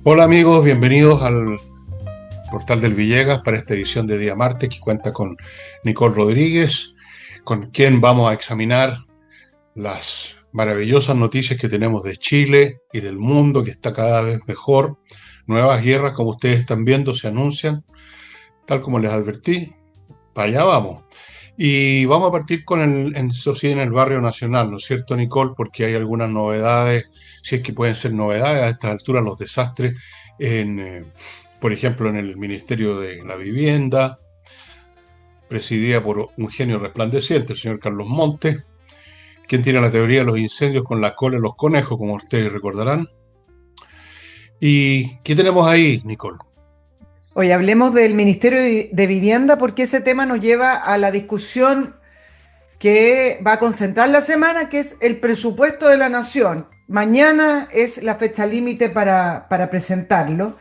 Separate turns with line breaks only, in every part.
Hola amigos, bienvenidos al Portal del Villegas para esta edición de día martes que cuenta con Nicole Rodríguez, con quien vamos a examinar las maravillosas noticias que tenemos de Chile y del mundo, que está cada vez mejor. Nuevas guerras, como ustedes están viendo, se anuncian, tal como les advertí. Para allá vamos. Y vamos a partir con eso sí, en el barrio nacional, ¿no es cierto, Nicole? Porque hay algunas novedades, si es que pueden ser novedades a estas alturas, los desastres, por ejemplo, en el Ministerio de la Vivienda, presidida por un genio resplandeciente, el señor Carlos Montes, quien tiene la teoría de los incendios con la cola de los conejos, como ustedes recordarán. ¿Y qué tenemos ahí, Nicole?
Hoy hablemos del Ministerio de Vivienda porque ese tema nos lleva a la discusión que va a concentrar la semana, que es el presupuesto de la Nación. Mañana es la fecha límite para presentarlo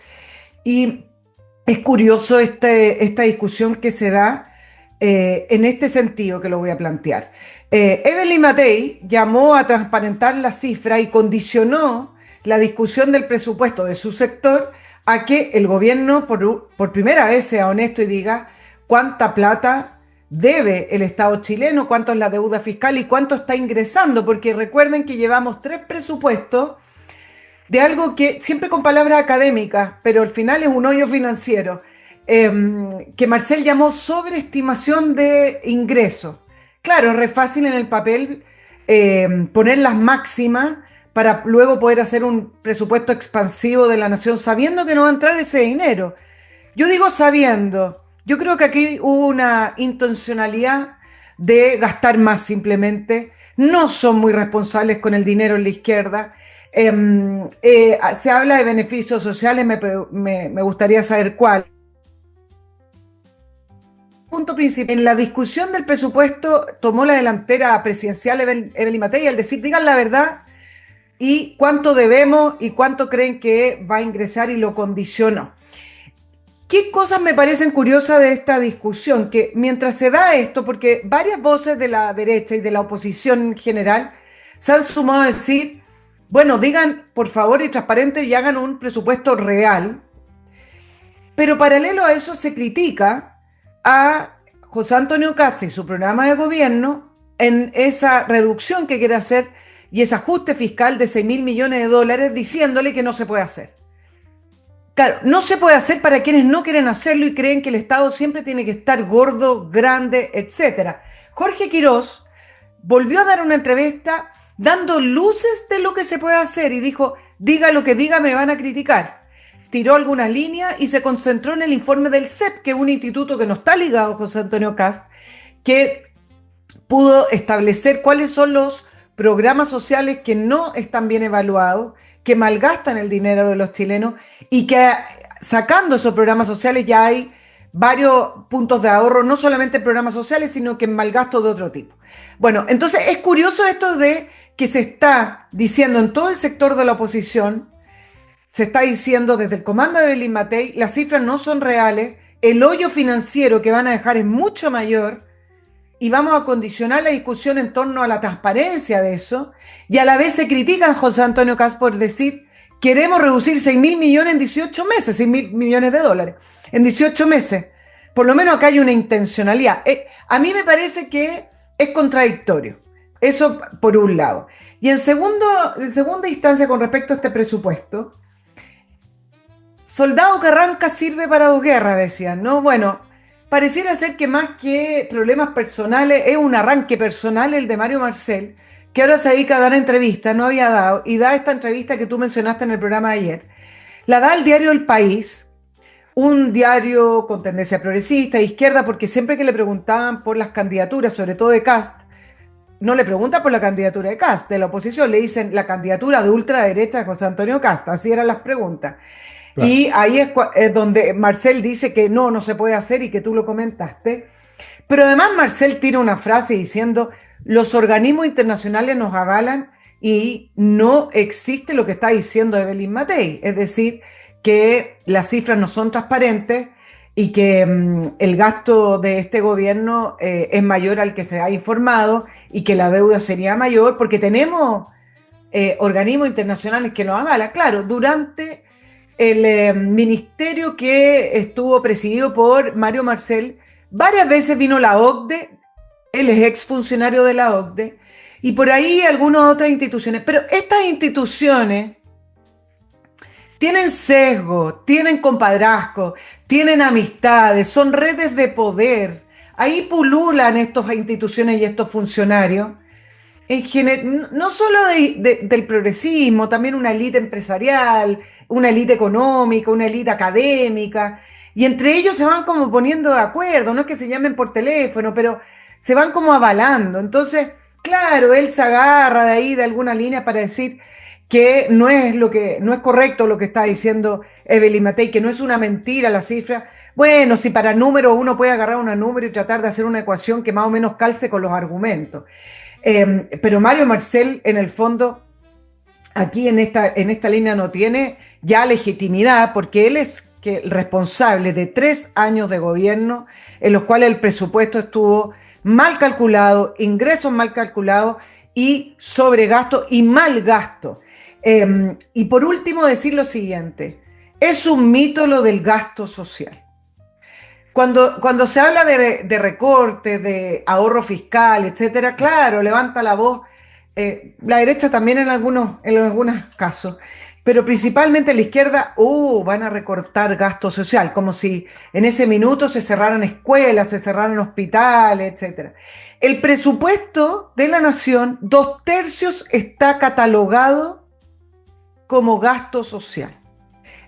y es curioso esta discusión que se da en este sentido que lo voy a plantear. Evelyn Matei llamó a transparentar la cifra y condicionó la discusión del presupuesto de su sector a que el gobierno por primera vez sea honesto y diga cuánta plata debe el Estado chileno, cuánto es la deuda fiscal y cuánto está ingresando, porque recuerden que llevamos 3 presupuestos de algo que siempre con palabras académicas, pero al final es un hoyo financiero, que Marcel llamó sobreestimación de ingresos. Claro, es re fácil en el papel poner las máximas para luego poder hacer un presupuesto expansivo de la nación sabiendo que no va a entrar ese dinero. Yo digo sabiendo, yo creo que aquí hubo una intencionalidad de gastar más simplemente, no son muy responsables con el dinero en la izquierda. Se habla de beneficios sociales, me gustaría saber cuál. Punto principal. En la discusión del presupuesto tomó la delantera presidencial Evelyn Matei al decir, digan la verdad y cuánto debemos y cuánto creen que va a ingresar y lo condicionó. ¿Qué cosas me parecen curiosas de esta discusión? Que mientras se da esto, porque varias voces de la derecha y de la oposición en general se han sumado a decir, bueno, digan por favor y transparente y hagan un presupuesto real, pero paralelo a eso se critica a José Antonio Kast y su programa de gobierno en esa reducción que quiere hacer y ese ajuste fiscal de 6 mil millones de dólares diciéndole que no se puede hacer. Claro, no se puede hacer para quienes no quieren hacerlo y creen que el Estado siempre tiene que estar gordo, grande, etcétera. Jorge Quirós volvió a dar una entrevista dando luces de lo que se puede hacer y dijo, diga lo que diga, me van a criticar. Tiró algunas líneas y se concentró en el informe del CEP, que es un instituto que no está ligado a José Antonio Kast, que pudo establecer cuáles son los programas sociales que no están bien evaluados, que malgastan el dinero de los chilenos y que sacando esos programas sociales ya hay varios puntos de ahorro, no solamente en programas sociales, sino que en malgasto de otro tipo. Bueno, entonces es curioso esto de que se está diciendo en todo el sector de la oposición, se está diciendo desde el comando de Evelyn Matei, las cifras no son reales, el hoyo financiero que van a dejar es mucho mayor y vamos a condicionar la discusión en torno a la transparencia de eso, y a la vez se critica a José Antonio Kast por decir, queremos reducir 6 mil millones en 18 meses, 6 mil millones de dólares, en 18 meses. Por lo menos acá hay una intencionalidad. A mí me parece que es contradictorio. Eso por un lado. Y en segunda instancia, con respecto a este presupuesto, soldado que arranca sirve para dos guerras, decían, ¿no? Bueno, pareciera ser que más que problemas personales, es un arranque personal el de Mario Marcel, que ahora se dedica a dar entrevistas, no había dado, y da esta entrevista que tú mencionaste en el programa de ayer. La da el diario El País, un diario con tendencia progresista, izquierda, porque siempre que le preguntaban por las candidaturas, sobre todo de Kast, no le preguntan por la candidatura de Kast, de la oposición, le dicen la candidatura de ultraderecha de José Antonio Kast, así eran las preguntas.
Claro.
Y ahí es donde Marcel dice que no se puede hacer y que tú lo comentaste. Pero además Marcel tira una frase diciendo, los organismos internacionales nos avalan y no existe lo que está diciendo Evelyn Matei. Es decir, que las cifras no son transparentes y que el gasto de este gobierno es mayor al que se ha informado y que la deuda sería mayor porque tenemos organismos internacionales que nos avalan. Claro, durante el ministerio que estuvo presidido por Mario Marcel. Varias veces vino la OCDE, él es exfuncionario de la OCDE, y por ahí algunas otras instituciones. Pero estas instituciones tienen sesgo, tienen compadrazgo, tienen amistades, son redes de poder. Ahí pululan estas instituciones y estos funcionarios. No solo del progresismo, también una élite empresarial, una élite económica, una élite académica, y entre ellos se van como poniendo de acuerdo, no es que se llamen por teléfono, pero se van como avalando. Entonces, claro, él se agarra de ahí de alguna línea para decir que no es correcto lo que está diciendo Evelyn Matei, que no es una mentira la cifra. Bueno, si para número uno puede agarrar un número y tratar de hacer una ecuación que más o menos calce con los argumentos. Pero Mario Marcel, en el fondo, aquí en esta línea no tiene ya legitimidad, porque él es el responsable de 3 años de gobierno en los cuales el presupuesto estuvo mal calculado, ingresos mal calculados y sobregasto y mal gasto. Y por último decir lo siguiente, es un mito lo del gasto social. Cuando se habla de recortes, de ahorro fiscal, etcétera, claro, levanta la voz la derecha también en algunos casos, pero principalmente la izquierda, van a recortar gasto social, como si en ese minuto se cerraran escuelas, se cerraran hospitales, etcétera. El presupuesto de la nación, 2/3 está catalogado como gasto social.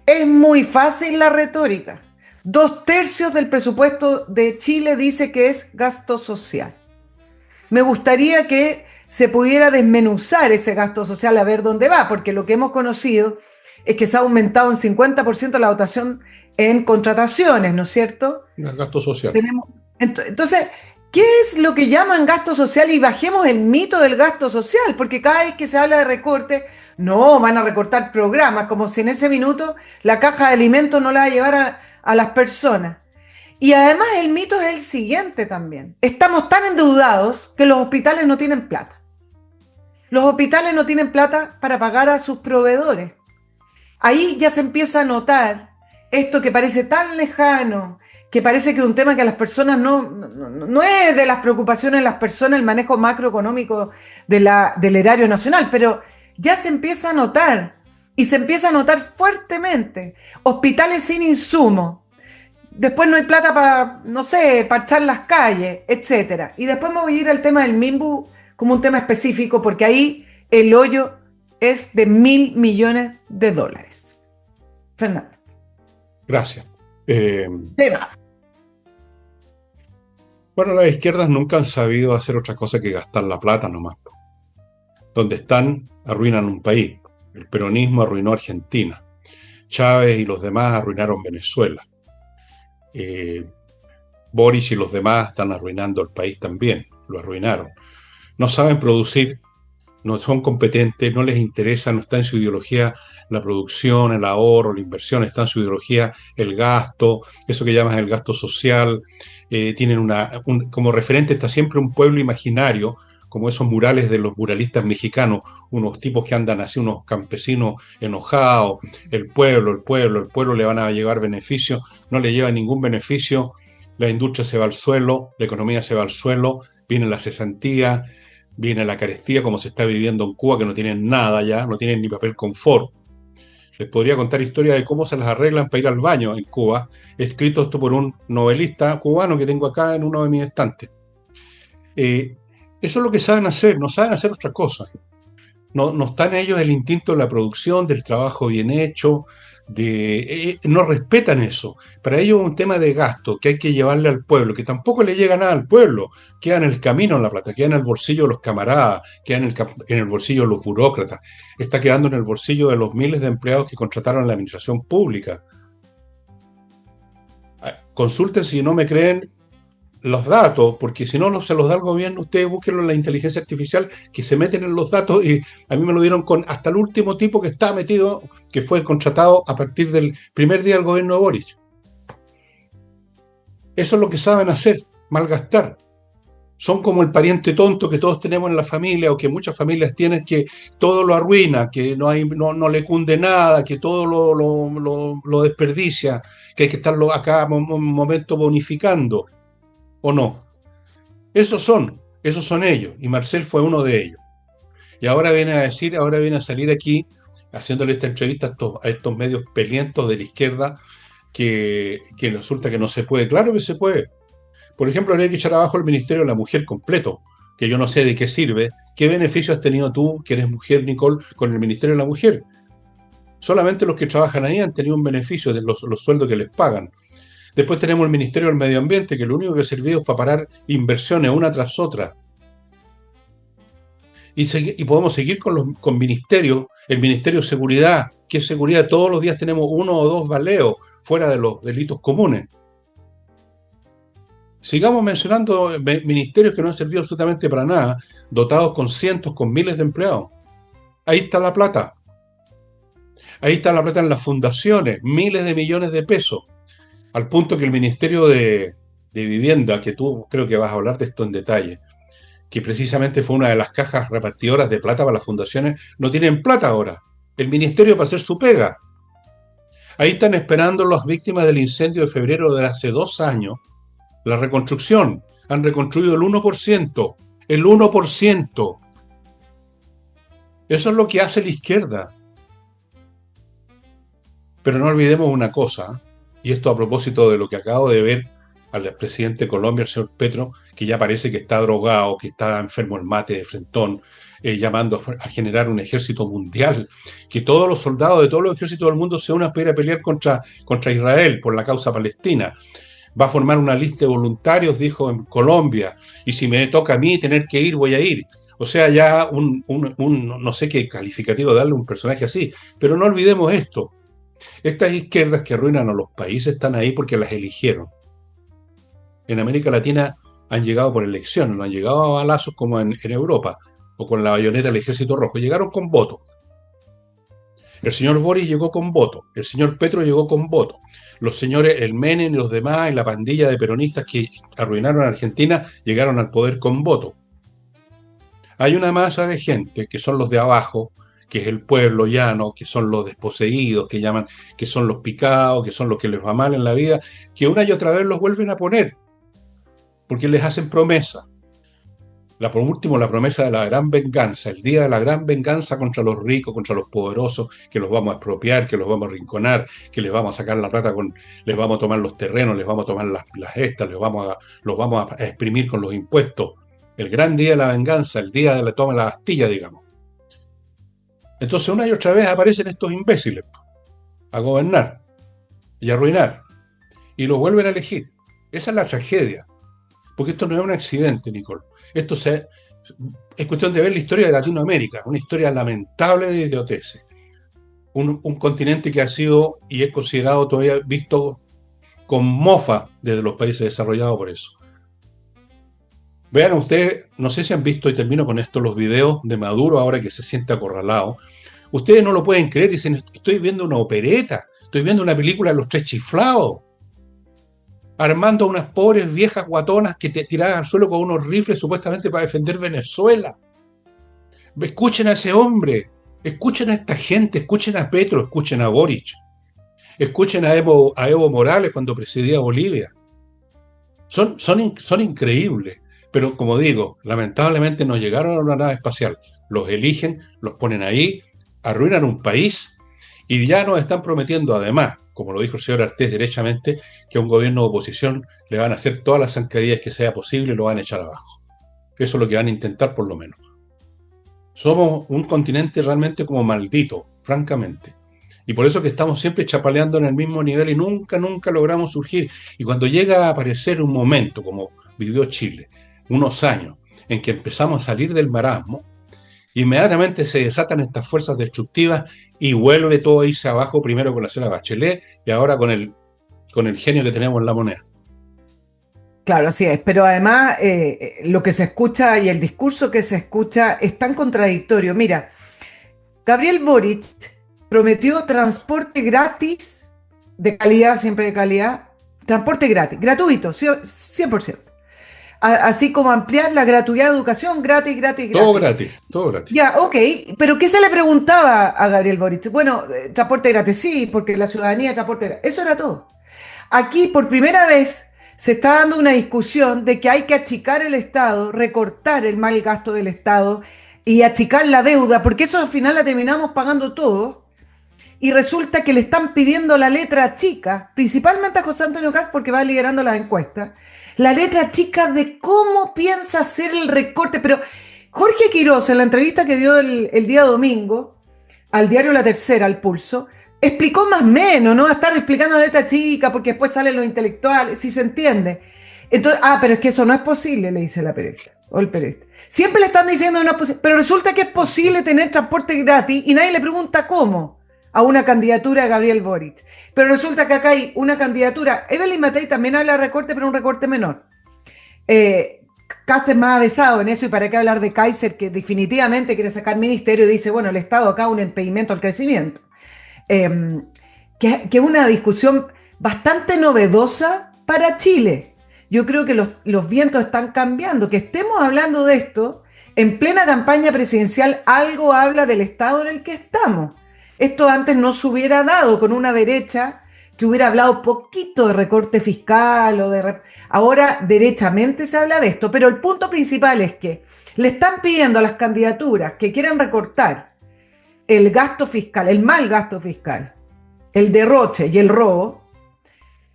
Es muy fácil la retórica. 2/3 del presupuesto de Chile dice que es gasto social. Me gustaría que se pudiera desmenuzar ese gasto social a ver dónde va, porque lo que hemos conocido es que se ha aumentado un 50% la dotación en contrataciones, ¿no es cierto?
El gasto social.
Entonces, ¿qué es lo que llaman gasto social? Y bajemos el mito del gasto social, porque cada vez que se habla de recorte, no, van a recortar programas, como si en ese minuto la caja de alimentos no la va a llevar a las personas. Y además el mito es el siguiente también. Estamos tan endeudados que los hospitales no tienen plata. Los hospitales no tienen plata para pagar a sus proveedores. Ahí ya se empieza a notar esto que parece tan lejano, que parece que es un tema que a las personas no es de las preocupaciones de las personas el manejo macroeconómico del erario nacional, pero ya se empieza a notar, y se empieza a notar fuertemente. Hospitales sin insumos. Después no hay plata para, no sé, parchar las calles, etcétera. Y después me voy a ir al tema del MIMBU como un tema específico, porque ahí el hoyo es de $1.000 millones. Fernando.
Gracias.
Tema.
Bueno, las izquierdas nunca han sabido hacer otra cosa que gastar la plata nomás. Donde están, arruinan un país. El peronismo arruinó Argentina. Chávez y los demás arruinaron Venezuela. Boris y los demás están arruinando el país también, lo arruinaron. No saben producir, no son competentes, no les interesa, no está en su ideología la producción, el ahorro, la inversión, está en su ideología el gasto, eso que llaman el gasto social. Tienen como referente está siempre un pueblo imaginario, como esos murales de los muralistas mexicanos, unos tipos que andan así, unos campesinos enojados, el pueblo le van a llevar beneficios, no le lleva ningún beneficio, la industria se va al suelo, la economía se va al suelo, viene la cesantía, viene la carestía, como se está viviendo en Cuba, que no tienen nada ya, no tienen ni papel confort. Les podría contar historias de cómo se las arreglan para ir al baño en Cuba, escrito esto por un novelista cubano que tengo acá en uno de mis estantes. Eso es lo que saben hacer, no saben hacer otra cosa. No está en ellos el instinto de la producción, del trabajo bien hecho, no respetan eso. Para ellos es un tema de gasto que hay que llevarle al pueblo, que tampoco le llega nada al pueblo. Queda en el camino la plata, queda en el bolsillo de los camaradas, queda en el bolsillo de los burócratas, está quedando en el bolsillo de los miles de empleados que contrataron en la administración pública. Consulten si no me creen los datos, porque si no se los da el gobierno, ustedes búsquenlo en la inteligencia artificial, que se meten en los datos, y a mí me lo dieron con hasta el último tipo que está metido, que fue contratado a partir del primer día del gobierno de Boric. Eso es lo que saben hacer, malgastar. Son como el pariente tonto que todos tenemos en la familia o que muchas familias tienen, que todo lo arruina, que no le cunde nada, que todo lo desperdicia, que hay que estarlo a cada momento bonificando, ¿o no? Esos son ellos, y Marcel fue uno de ellos. Y ahora viene a salir aquí, haciéndole esta entrevista a estos medios pelientos de la izquierda, que resulta que no se puede. Claro que se puede. Por ejemplo, habría que echar abajo el Ministerio de la Mujer completo, que yo no sé de qué sirve. ¿Qué beneficio has tenido tú, que eres mujer, Nicole, con el Ministerio de la Mujer? Solamente los que trabajan ahí han tenido un beneficio de los sueldos que les pagan. Después tenemos el Ministerio del Medio Ambiente, que lo único que ha servido es para parar inversiones una tras otra. Y podemos seguir con ministerios. El Ministerio de Seguridad. ¿Qué seguridad? Todos los días tenemos 1 o 2 baleos fuera de los delitos comunes. Sigamos mencionando ministerios que no han servido absolutamente para nada, dotados con cientos, con miles de empleados. Ahí está la plata. Ahí está la plata en las fundaciones, miles de millones de pesos. Al punto que el Ministerio de Vivienda, que tú creo que vas a hablar de esto en detalle, que precisamente fue una de las cajas repartidoras de plata para las fundaciones, no tienen plata ahora. El ministerio para hacer su pega. Ahí están esperando las víctimas del incendio de febrero de hace 2 años, la reconstrucción. Han reconstruido el 1%. El 1%. Eso es lo que hace la izquierda. Pero no olvidemos una cosa, y esto a propósito de lo que acabo de ver al presidente de Colombia, el señor Petro, que ya parece que está drogado, que está enfermo el mate de frentón, llamando a generar un ejército mundial, que todos los soldados de todos los ejércitos del mundo se unan para ir a pelear contra Israel por la causa palestina. Va a formar una lista de voluntarios, dijo, en Colombia, y si me toca a mí tener que ir, voy a ir. O sea, ya no sé qué calificativo darle a un personaje así, pero no olvidemos esto. Estas izquierdas que arruinan a los países están ahí porque las eligieron. En América Latina han llegado por elecciones, no han llegado a balazos como en Europa, o con la bayoneta del Ejército Rojo, llegaron con voto. El señor Boris llegó con voto, el señor Petro llegó con voto, los señores El Menem y los demás, y la pandilla de peronistas que arruinaron a Argentina, llegaron al poder con voto. Hay una masa de gente que son los de abajo, que es el pueblo llano, que son los desposeídos, que llaman, que son los picados, que son los que les va mal en la vida, que una y otra vez los vuelven a poner, porque les hacen promesas. Por último, la promesa de la gran venganza, el día de la gran venganza contra los ricos, contra los poderosos, que los vamos a expropiar, que los vamos a rinconar, que les vamos a sacar la rata, les vamos a tomar los terrenos, les vamos a tomar las estas, los vamos a exprimir con los impuestos. El gran día de la venganza, el día de la toma de la Bastilla, digamos. Entonces, una y otra vez aparecen estos imbéciles a gobernar y a arruinar, y los vuelven a elegir. Esa es la tragedia. Porque esto no es un accidente, Nicole. Esto es cuestión de ver la historia de Latinoamérica, una historia lamentable de idioteces. Un continente que ha sido y es considerado todavía visto con mofa desde los países desarrollados por eso. Vean ustedes, no sé si han visto, y termino con esto, los videos de Maduro ahora que se siente acorralado. Ustedes no lo pueden creer, dicen, estoy viendo una opereta, estoy viendo una película de los Tres Chiflados, armando a unas pobres viejas guatonas que te tiraban al suelo con unos rifles supuestamente para defender Venezuela. Escuchen a ese hombre, escuchen a esta gente, escuchen a Petro, escuchen a Boric, escuchen a Evo Morales cuando presidía Bolivia. Son increíbles, pero como digo, lamentablemente no llegaron a una nave espacial. Los eligen, los ponen ahí, arruinan un país y ya nos están prometiendo además, como lo dijo el señor Artés derechamente, que a un gobierno de oposición le van a hacer todas las zancadillas que sea posible y lo van a echar abajo. Eso es lo que van a intentar por lo menos. Somos un continente realmente como maldito, francamente. Y por eso que estamos siempre chapaleando en el mismo nivel y nunca logramos surgir. Y cuando llega a aparecer un momento, como vivió Chile, unos años, en que empezamos a salir del marasmo, inmediatamente se desatan estas fuerzas destructivas y vuelve todo a irse abajo, primero con la señora Bachelet y ahora con el genio que tenemos en la moneda.
Claro, así es, pero además lo que se escucha y el discurso que se escucha es tan contradictorio. Mira, Gabriel Boric prometió transporte gratis, de calidad, siempre de calidad, transporte gratis, gratuito, 100%, Así como ampliar la gratuidad de educación, gratis, gratis,
Todo
gratis.
gratis, todo gratis.
Ya, ok, pero ¿qué se le preguntaba a Gabriel Boric? Bueno, transporte gratis, sí, porque la ciudadanía transporte gratis. Eso era todo. Aquí, por primera vez, se está dando una discusión de que hay que achicar el Estado, recortar el mal gasto del Estado y achicar la deuda, porque eso al final la terminamos pagando todos. Y resulta que le están pidiendo la letra chica, principalmente a José Antonio Kast porque va liderando las encuestas, la letra chica de cómo piensa hacer el recorte. Pero Jorge Quiroz, en la entrevista que dio el día domingo al diario La Tercera, al Pulso, explicó más o menos, ¿no? A estar explicando la letra chica porque después salen los intelectuales, si se entiende. Entonces, pero es que eso no es posible, le dice la periodista. O el periodista. Siempre le están diciendo no es posible, pero resulta que es posible tener transporte gratis y nadie le pregunta cómo a una candidatura de Gabriel Boric. Pero resulta que acá hay una candidatura. Evelyn Matei también habla de recorte, pero un recorte menor. Kast es más avesado en eso, y para qué hablar de Kaiser, que definitivamente quiere sacar ministerio y dice, bueno, el Estado acá es un impedimento al crecimiento. Que es una discusión bastante novedosa para Chile. Yo creo que los vientos están cambiando. Que estemos hablando de esto en plena campaña presidencial, algo habla del estado en el que estamos. Esto antes no se hubiera dado con una derecha que hubiera hablado poquito de recorte fiscal ahora derechamente se habla de esto, pero el punto principal es que le están pidiendo a las candidaturas que quieren recortar el gasto fiscal, el mal gasto fiscal, el derroche y el robo,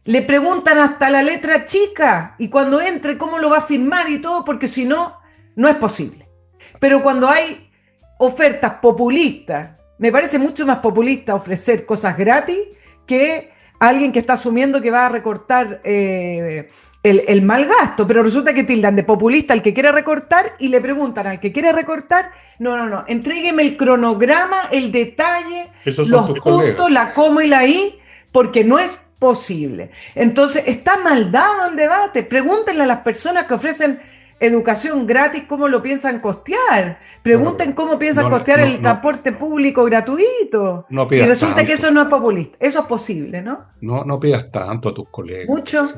le preguntan hasta la letra chica y cuando entre cómo lo va a firmar y todo, porque si no, no es posible. Pero cuando hay ofertas populistas, me parece mucho más populista ofrecer cosas gratis que alguien que está asumiendo que va a recortar el mal gasto, pero resulta que tildan de populista al que quiere recortar y le preguntan al que quiere recortar, no, entrégueme el cronograma, el detalle,
Esos son
los
tus
puntos,
colegas.
la coma y la i, porque no es posible. Entonces, está mal dado el debate. Pregúntenle a las personas que ofrecen educación gratis cómo lo piensan costear. Pregunten cómo piensan costear el transporte público gratuito.
No
Y
pidas
resulta
tanto.
que eso no es populista. Eso es posible, ¿no?
No pidas tanto a tus colegas.
¿Mucho?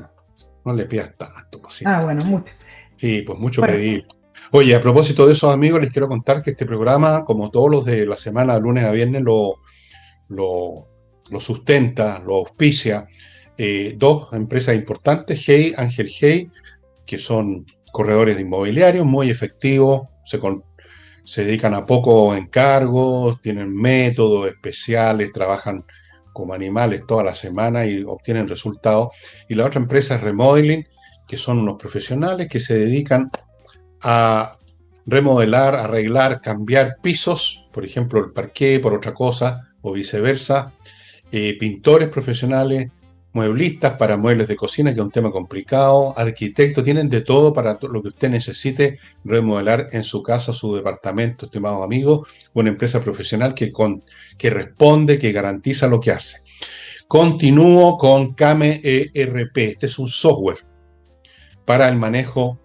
No le pidas tanto, posible.
Bueno, mucho.
Sí, pues mucho pedir. Oye, a propósito de esos amigos, les quiero contar que este programa, como todos los de la semana, de lunes a viernes, lo sustenta, lo auspicia dos empresas importantes, Hey, Ángel Hey, que son corredores de inmobiliarios muy efectivos, se dedican a pocos encargos, tienen métodos especiales, trabajan como animales toda la semana y obtienen resultados. Y la otra empresa es Remodeling, que son unos profesionales que se dedican a remodelar, arreglar, cambiar pisos, por ejemplo el parqué por otra cosa o viceversa, pintores profesionales, mueblistas para muebles de cocina, que es un tema complicado, arquitectos, tienen de todo para lo que usted necesite remodelar en su casa, su departamento, estimados amigos, una empresa profesional que responde, que garantiza lo que hace. Continúo con Kame ERP, este es un software para el manejo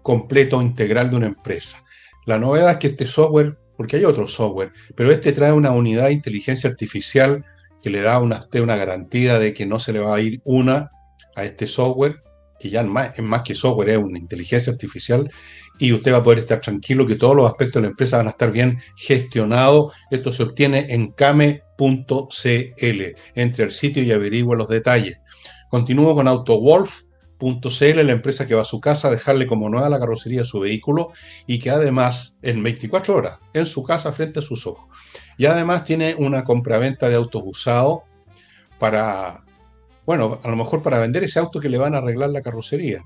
completo, integral de una empresa. La novedad es que este software, porque hay otro software, pero este trae una unidad de inteligencia artificial que le da a usted una garantía de que no se le va a ir a este software, que ya es más que software, es una inteligencia artificial, y usted va a poder estar tranquilo que todos los aspectos de la empresa van a estar bien gestionados. Esto se obtiene en kame.cl. Entre al sitio y averigüe los detalles. Continúo con AutoWolf.cl, la empresa que va a su casa a dejarle como nueva la carrocería de su vehículo y que además en 24 horas en su casa frente a sus ojos. Y además tiene una compraventa de autos usados para, bueno, a lo mejor para vender ese auto que le van a arreglar la carrocería.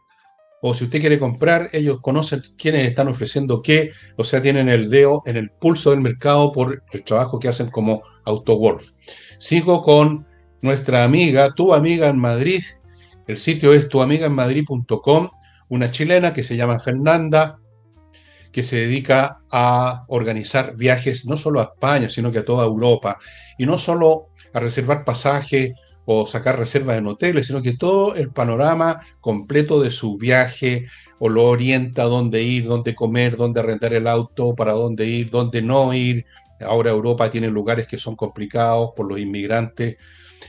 O si usted quiere comprar, ellos conocen quiénes están ofreciendo qué, o sea, tienen el dedo en el pulso del mercado por el trabajo que hacen como AutoWolf. Sigo con nuestra amiga, tu amiga en Madrid. El sitio es tuamigaenmadrid.com, una chilena que se llama Fernanda, que se dedica a organizar viajes no solo a España, sino que a toda Europa, y no solo a reservar pasajes o sacar reservas en hoteles, sino que todo el panorama completo de su viaje, o lo orienta a dónde ir, dónde comer, dónde arrendar el auto, para dónde ir, dónde no ir. Ahora Europa tiene lugares que son complicados por los inmigrantes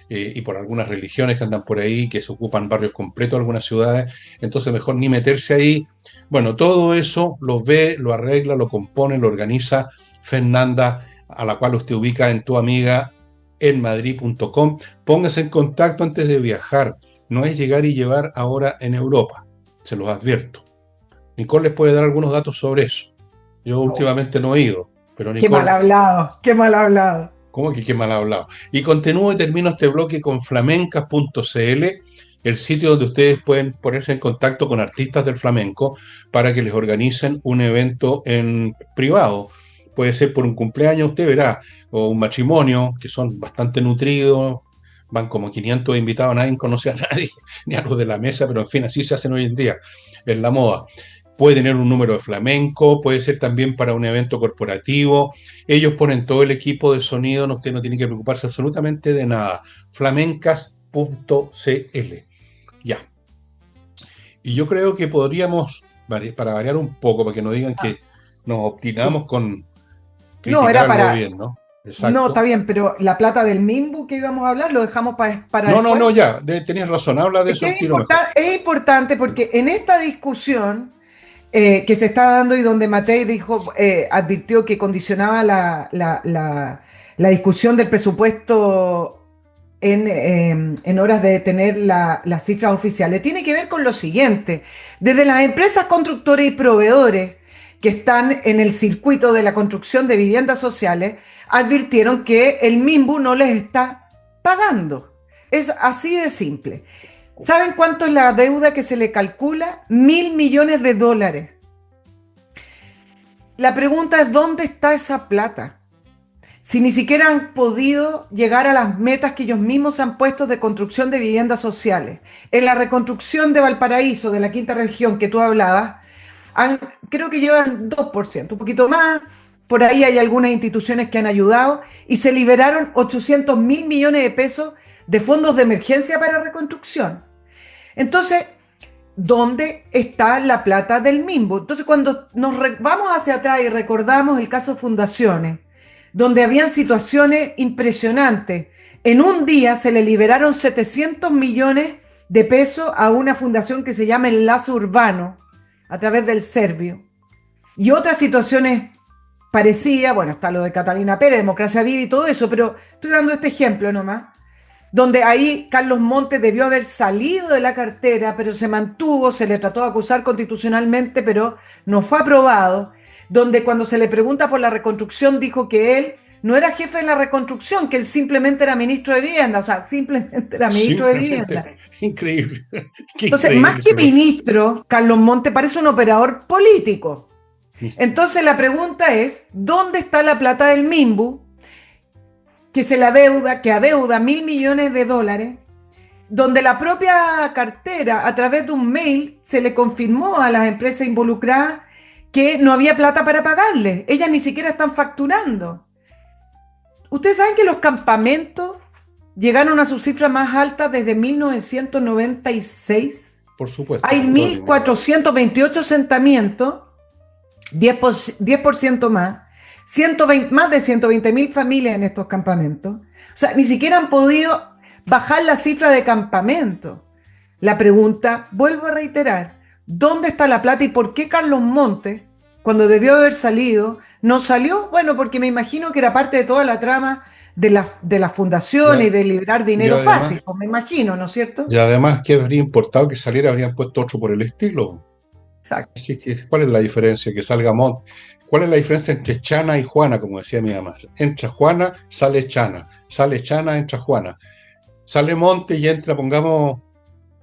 y por algunas religiones que andan por ahí, que se ocupan barrios completos de algunas ciudades, entonces mejor ni meterse ahí. Bueno, todo eso lo ve, lo arregla, lo compone, lo organiza Fernanda, a la cual usted ubica en Tu Amiga en Madrid.com. Póngase en contacto antes de viajar, no es llegar y llevar ahora en Europa, se los advierto. Nicole les puede dar algunos datos sobre eso. Yo últimamente no he ido, pero
Qué mal
Nicole...
hablado, qué mal hablado.
¿Cómo que qué mal hablado? Y continúo y termino este bloque con flamencas.cl, el sitio donde ustedes pueden ponerse en contacto con artistas del flamenco para que les organicen un evento en privado. Puede ser por un cumpleaños, usted verá, o un matrimonio, que son bastante nutridos, van como 500 invitados, nadie conoce a nadie, ni a los de la mesa, pero en fin, así se hacen hoy en día, es la moda. Puede tener un número de flamenco, puede ser también para un evento corporativo. Ellos ponen todo el equipo de sonido, usted no tiene que preocuparse absolutamente de nada. Flamencas.cl. Ya. Y yo creo que podríamos, para variar un poco, para que no digan que nos obstinamos con
No,
criticar
era
al
para...
gobierno.
No, está
Exacto.
bien, pero la plata del Mimbu que íbamos a hablar lo dejamos para después.
No, ya, tenías razón, habla de
Es
eso
que
al tiro mejor.
es importante porque en esta discusión que se está dando y donde Matei dijo, advirtió que condicionaba la discusión del presupuesto en horas de tener las cifras oficiales, tiene que ver con lo siguiente. Desde las empresas constructoras y proveedores que están en el circuito de la construcción de viviendas sociales, advirtieron que el MIMBU no les está pagando. Es así de simple. ¿Saben cuánto es la deuda que se le calcula? 1.000 millones de dólares. La pregunta es, ¿dónde está esa plata? Si ni siquiera han podido llegar a las metas que ellos mismos han puesto de construcción de viviendas sociales. En la reconstrucción de Valparaíso, de la quinta región que tú hablabas, creo que llevan 2%, un poquito más. Por ahí hay algunas instituciones que han ayudado y se liberaron 800.000 millones de pesos de fondos de emergencia para reconstrucción. Entonces, ¿dónde está la plata del Mimbu? Entonces, cuando vamos hacia atrás y recordamos el caso Fundaciones, donde habían situaciones impresionantes, en un día se le liberaron 700 millones de pesos a una fundación que se llama Enlace Urbano, a través del Servio, y otras situaciones parecidas, bueno, está lo de Catalina Pérez, Democracia Viva y todo eso, pero estoy dando este ejemplo nomás, donde ahí Carlos Montes debió haber salido de la cartera, pero se mantuvo, se le trató de acusar constitucionalmente, pero no fue aprobado, donde cuando se le pregunta por la reconstrucción dijo que él no era jefe de la reconstrucción, que él simplemente era ministro de Vivienda, o sea, simplemente era ministro de Vivienda.
Simplemente increíble. Qué
Entonces, más
increíble
que
ese loco.
ministro, Carlos Montes parece un operador político. Entonces la pregunta es, ¿dónde está la plata del Mimbu que adeuda 1.000 millones de dólares, donde la propia cartera, a través de un mail, se le confirmó a las empresas involucradas que no había plata para pagarles? Ellas ni siquiera están facturando. Ustedes saben que los campamentos llegaron a su cifra más alta desde 1996.
Por supuesto,
Hay
sin duda alguna.
1.428 asentamientos, 10% más, 120, más de 120.000 familias en estos campamentos. O sea, ni siquiera han podido bajar la cifra de campamentos. La pregunta, vuelvo a reiterar, ¿dónde está la plata y por qué Carlos Montes, cuando debió haber salido, no salió? Bueno, porque me imagino que era parte de toda la trama de la fundación y
Ya,
de liberar
y
dinero
además,
fácil, pues me imagino, ¿no es cierto?
y además, ¿qué habría importado que saliera? Habrían puesto otro por el estilo.
Exacto.
Así que, ¿cuál es la diferencia? Que salga Mont. ¿Cuál es la diferencia entre Chana y Juana, como decía mi mamá? Entra Juana, sale Chana, entra Juana. Sale Monte y entra, pongamos,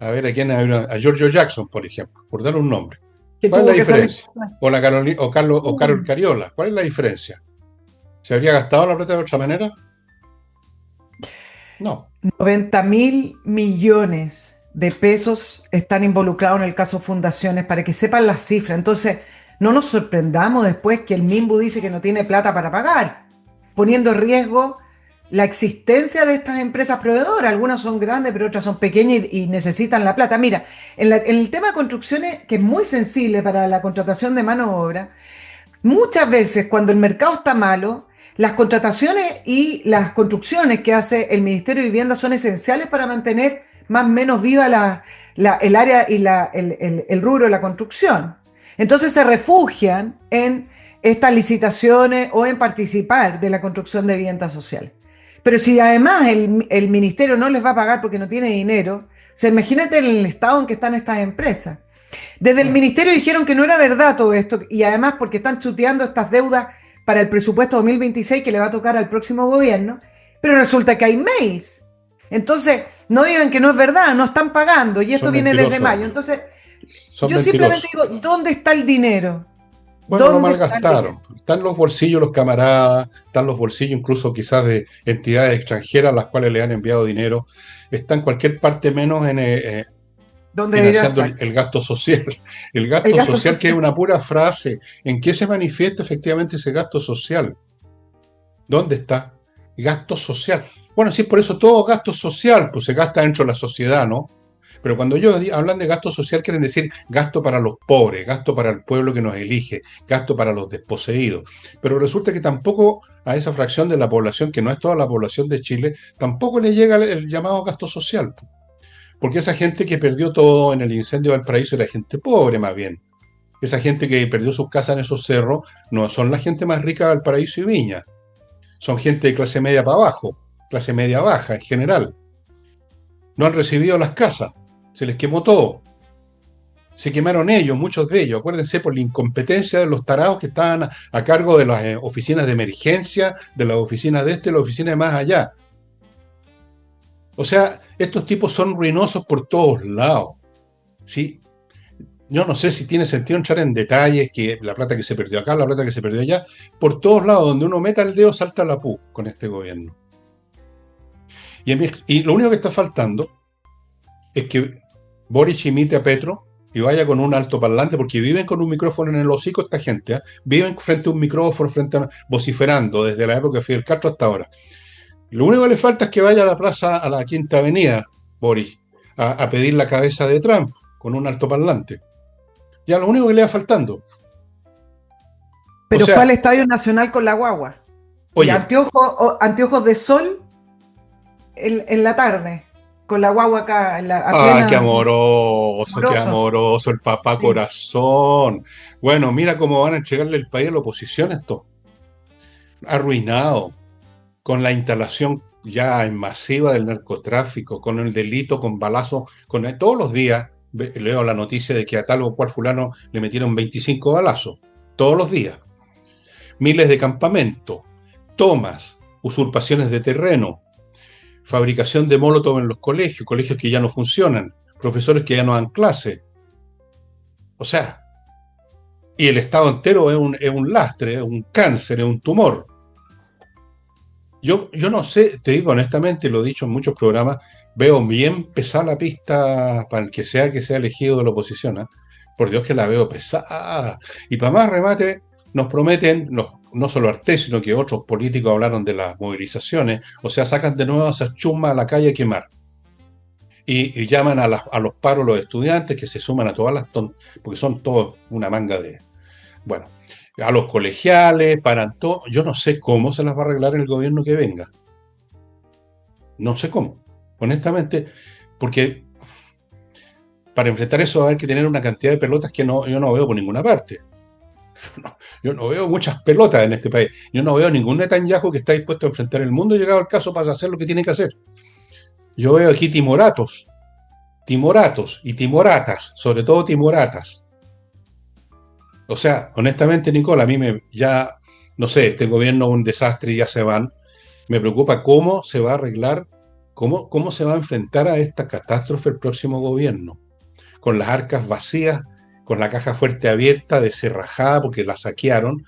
a ver, a Giorgio Jackson, por ejemplo, por dar un nombre.
Que
¿Cuál es la
tuvo que salir.
diferencia? O Carol Cariola, ¿cuál es la diferencia? ¿Se habría gastado la plata de otra manera? No.
90.000 millones de pesos están involucrados en el caso Fundaciones, para que sepan las cifras. Entonces, no nos sorprendamos después que el Mimbu dice que no tiene plata para pagar, poniendo en riesgo la existencia de estas empresas proveedoras. Algunas son grandes, pero otras son pequeñas y necesitan la plata. Mira, en el tema de construcciones, que es muy sensible para la contratación de mano de obra, muchas veces cuando el mercado está malo, las contrataciones y las construcciones que hace el Ministerio de Vivienda son esenciales para mantener más o menos viva el área y el rubro de la construcción. Entonces se refugian en estas licitaciones o en participar de la construcción de viviendas sociales. Pero si además el ministerio no les va a pagar porque no tiene dinero, o sea, imagínate el estado en que están estas empresas. Desde el ministerio dijeron que no era verdad todo esto y además porque están chuteando estas deudas para el presupuesto 2026 que le va a tocar al próximo gobierno, pero resulta que hay MEIS. Entonces, no digan que no es verdad, no están pagando y esto viene desde mayo. Entonces, yo simplemente digo, ¿dónde está el dinero?
Bueno, lo malgastaron. Están los bolsillos los camaradas, están los bolsillos incluso quizás de entidades extranjeras a las cuales le han enviado dinero. Está en cualquier parte menos en financiando el gasto social. El gasto social que es una pura frase. ¿En qué se manifiesta efectivamente ese gasto social? ¿Dónde está? Gasto social. Bueno, sí, por eso todo gasto social, pues se gasta dentro de la sociedad, ¿no? Pero cuando ellos hablan de gasto social quieren decir gasto para los pobres, gasto para el pueblo que nos elige, gasto para los desposeídos. Pero resulta que tampoco a esa fracción de la población, que no es toda la población de Chile, tampoco le llega el llamado gasto social. Porque esa gente que perdió todo en el incendio de Valparaíso era gente pobre más bien. Esa gente que perdió sus casas en esos cerros no son la gente más rica de Valparaíso y Viña. Son gente de clase media para abajo, clase media baja en general. No han recibido las casas. Se les quemó todo. Se quemaron ellos, muchos de ellos. Acuérdense por la incompetencia de los tarados que estaban a cargo de las oficinas de emergencia, de las oficinas de y las oficinas de más allá. O sea, estos tipos son ruinosos por todos lados. ¿Sí? Yo no sé si tiene sentido entrar en detalles, que la plata que se perdió acá, la plata que se perdió allá. Por todos lados, donde uno meta el dedo, salta la pu con este gobierno. Y lo único que está faltando es que Boric imite a Petro y vaya con un altoparlante, porque viven con un micrófono en el hocico esta gente, ¿eh? Viven frente a un micrófono, vociferando desde la época de Fidel Castro hasta ahora. Lo único que le falta es que vaya a la plaza, a la Quinta Avenida, Boric, a pedir la cabeza de Trump con un altoparlante. Ya lo único que le va faltando.
Pero fue al Estadio Nacional con la guagua. Oye, y anteojos de sol en la tarde. Con la guagua acá.
Qué amoroso, el papá corazón. Bueno, mira cómo van a entregarle el país a la oposición esto. Arruinado, con la instalación ya masiva del narcotráfico, con el delito, con balazos, todos los días leo la noticia de que a tal o cual fulano le metieron 25 balazos, todos los días. Miles de campamentos, tomas, usurpaciones de terreno, fabricación de molotov en los colegios que ya no funcionan, profesores que ya no dan clase. O sea, y el Estado entero es un lastre, es un cáncer, es un tumor. Yo no sé, te digo honestamente, lo he dicho en muchos programas, veo bien pesada la pista para el que sea elegido de la oposición. ¿Eh? Por Dios que la veo pesada. Y para más remate, nos prometen, no solo Artés, sino que otros políticos hablaron de las movilizaciones, o sea, sacan de nuevo esas chumas a la calle a quemar. Y llaman a los paros los estudiantes que se suman a todas las porque son todos una manga de... Bueno, a los colegiales, paran todo. Yo no sé cómo se las va a arreglar en el gobierno que venga. No sé cómo, honestamente, porque para enfrentar eso va a haber que tener una cantidad de pelotas que yo no veo por ninguna parte. Yo no veo muchas pelotas en este país. Yo no veo ningún Netanyahu que está dispuesto a enfrentar el mundo, llegado al caso, para hacer lo que tiene que hacer. Yo veo aquí timoratos y timoratas, sobre todo timoratas. O sea, honestamente, Nicole, a mí no sé, este gobierno es un desastre y ya se van. Me preocupa cómo se va a arreglar, cómo se va a enfrentar a esta catástrofe el próximo gobierno. Con las arcas vacías, con la caja fuerte abierta, descerrajada, porque la saquearon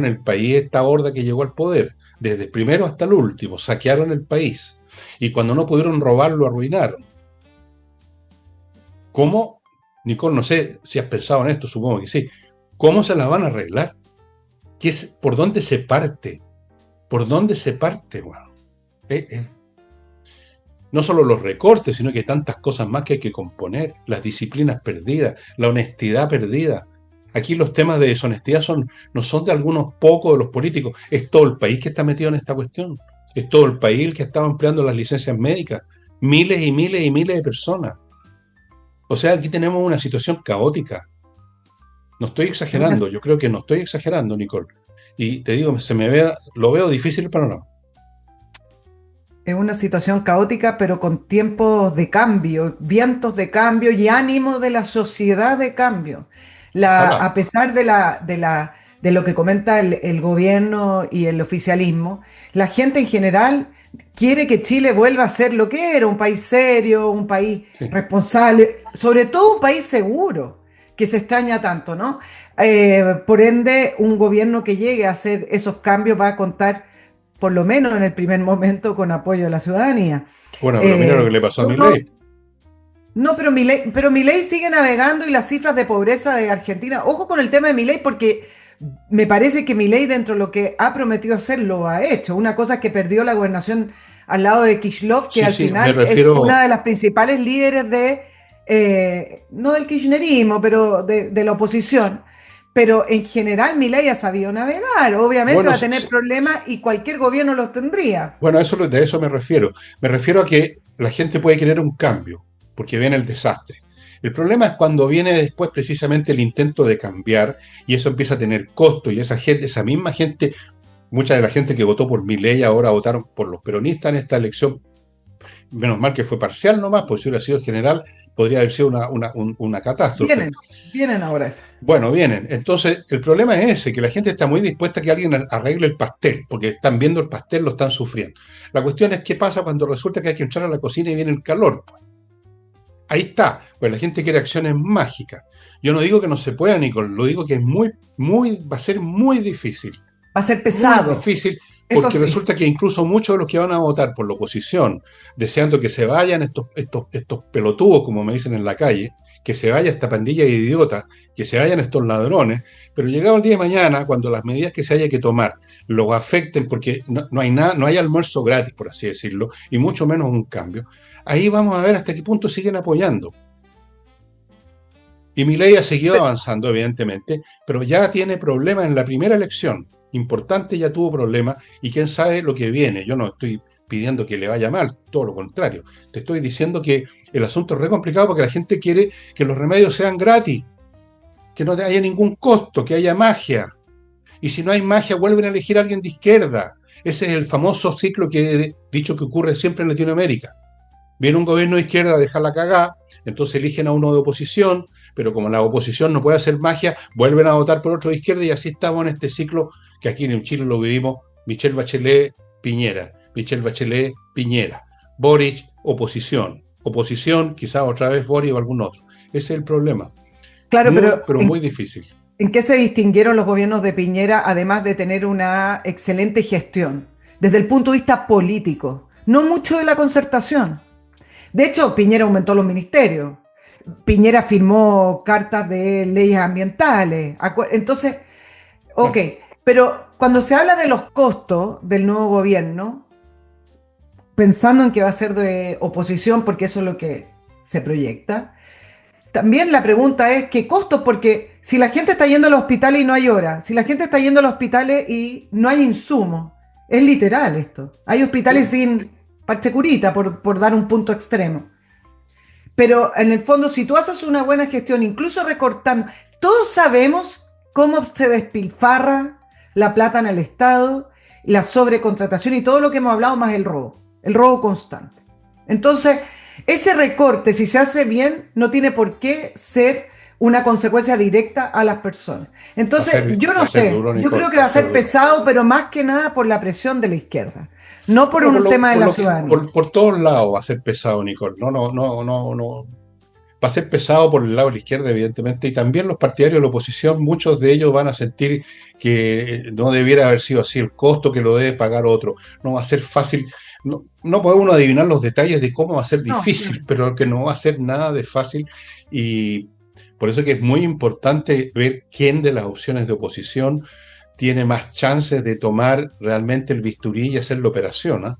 el país, esta horda que llegó al poder, desde el primero hasta el último, saquearon el país. Y cuando no pudieron robar, lo arruinaron. ¿Cómo? Nicole, no sé si has pensado en esto, supongo que sí. ¿Cómo se las van a arreglar? ¿Por dónde se parte? ¿Por dónde se parte, bueno? no solo los recortes, sino que hay tantas cosas más que hay que componer, las disciplinas perdidas, la honestidad perdida. Aquí los temas de deshonestidad no son de algunos pocos de los políticos, es todo el país que está metido en esta cuestión, es todo el país el que está empleando las licencias médicas, miles y miles y miles de personas. O sea, aquí tenemos una situación caótica. No estoy exagerando, yo creo que no estoy exagerando, Nicole. Y te digo, lo veo difícil el panorama.
Es una situación caótica, pero con tiempos de cambio, vientos de cambio y ánimo de la sociedad de cambio.
Ojalá.
A pesar de lo que comenta el gobierno y el oficialismo, la gente en general quiere que Chile vuelva a ser lo que era, un país serio, un país
Sí.
responsable, sobre todo un país seguro, que se extraña tanto, ¿no? Por ende, un gobierno que llegue a hacer esos cambios va a contar por lo menos en el primer momento, con apoyo de la ciudadanía.
Bueno, pero mira lo que le pasó a
Uno,
Milei.
no, pero Milei sigue navegando y las cifras de pobreza de Argentina, ojo con el tema de Milei porque me parece que Milei dentro de lo que ha prometido hacer lo ha hecho. Una cosa es que perdió la gobernación al lado de Kicillof, que
Sí,
al
sí, me
final es
refiero.
una de las principales líderes no del kirchnerismo, pero de la oposición. Pero en general Milei ha sabido navegar. Obviamente
Bueno,
va a tener problemas y cualquier gobierno los tendría.
bueno, de eso me refiero. Me refiero a que la gente puede querer un cambio, porque viene el desastre. El problema es cuando viene después precisamente el intento de cambiar y eso empieza a tener costo y esa misma gente, mucha de la gente que votó por Milei ahora votaron por los peronistas en esta elección. Menos mal que fue parcial nomás, porque si hubiera sido general podría haber sido una catástrofe.
Vienen ahora eso.
Bueno, vienen. Entonces, el problema es ese, que la gente está muy dispuesta a que alguien arregle el pastel, porque están viendo el pastel, lo están sufriendo. La cuestión es qué pasa cuando resulta que hay que entrar a la cocina y viene el calor. Ahí está, pues la gente quiere acciones mágicas. Yo no digo que no se pueda, Nicole, lo digo que es va a ser
Va a ser
muy
pesado,
difícil,
eso
porque
sí.
resulta que incluso muchos de los que van a votar por la oposición, deseando que se vayan estos pelotudos, como me dicen en la calle, que se vaya esta pandilla de idiotas, que se vayan estos ladrones, pero llegado el día de mañana, cuando las medidas que se haya que tomar los afecten, porque no hay nada, no hay almuerzo gratis, por así decirlo, y mucho menos un cambio, ahí vamos a ver hasta qué punto siguen apoyando. Y Milei ha seguido avanzando, evidentemente, pero ya tiene problemas en la primera elección. Importante, ya tuvo problemas y quién sabe lo que viene. Yo no estoy pidiendo que le vaya mal, todo lo contrario. Te estoy diciendo que el asunto es re complicado porque la gente quiere que los remedios sean gratis, que no haya ningún costo, que haya magia. Y si no hay magia, vuelven a elegir a alguien de izquierda. Ese es el famoso ciclo que he dicho que ocurre siempre en Latinoamérica. Viene un gobierno de izquierda a dejar la cagada, entonces eligen a uno de oposición, pero como la oposición no puede hacer magia, vuelven a votar por otro de izquierda y así estamos en este ciclo que aquí en Chile lo vivimos, Michelle Bachelet, Piñera, Michelle Bachelet, Piñera, Boric, oposición, quizás otra vez Boric o algún otro. Ese es el problema.
Claro,
Pero muy difícil.
¿en qué se distinguieron los gobiernos de Piñera, además de tener una excelente gestión? Desde el punto de vista político, no mucho de la concertación. De hecho, Piñera aumentó los ministerios. Piñera firmó cartas de leyes ambientales. Entonces, ok,
Bueno,
pero cuando se habla de los costos del nuevo gobierno, pensando en que va a ser de oposición, porque eso es lo que se proyecta, también la pregunta es, ¿qué costos? Porque si la gente está yendo a los hospitales y no hay horas, si la gente está yendo a los hospitales y no hay insumos, es literal esto. Hay hospitales
sí.
sin parche curita, por dar un punto extremo. Pero en el fondo, si tú haces una buena gestión, incluso recortando, todos sabemos cómo se despilfarra la plata en el Estado, la sobrecontratación y todo lo que hemos hablado, más el robo constante. Entonces, ese recorte, si se hace bien, no tiene por qué ser una consecuencia directa a las personas. Entonces, yo
Va
no
a ser
sé,
duro,
yo
Nicole,
creo que
va
va
a
a
ser
ser
duro.
pesado, pero más que nada por la presión de la izquierda, no por
Bueno,
un tema de la ciudadanía.
por todos lados va a ser pesado, Nicole. No. Va a ser pesado por el lado de la izquierda, evidentemente, y también los partidarios de la oposición, muchos de ellos van a sentir que no debiera haber sido así, el costo que lo debe pagar otro. No va a ser fácil, no puede uno adivinar los detalles de cómo va a ser
No,
difícil, pero que no va a ser nada de fácil y por eso que es muy importante ver quién de las opciones de oposición tiene más chances de tomar realmente el bisturí y hacer la operación, ¿eh?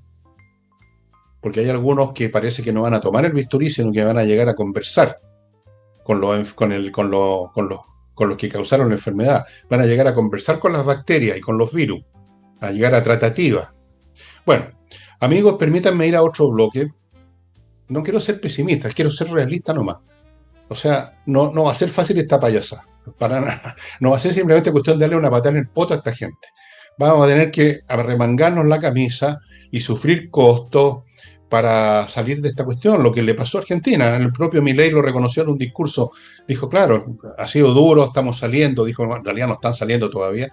porque hay algunos que parece que no van a tomar el bisturí, sino que van a llegar a conversar con los que causaron la enfermedad. Van a llegar a conversar con las bacterias y con los virus, a llegar a tratativas. Bueno, amigos, permítanme ir a otro bloque. No quiero ser pesimista, quiero ser realista nomás. O sea, no va a ser fácil esta payasada. Para nada. No va a ser simplemente cuestión de darle una patada en el poto a esta gente. Vamos a tener que arremangarnos la camisa y sufrir costos para salir de esta cuestión. Lo que le pasó a Argentina, el propio Milei lo reconoció en un discurso. Dijo, claro, ha sido duro, estamos saliendo. Dijo, no, en realidad no están saliendo todavía.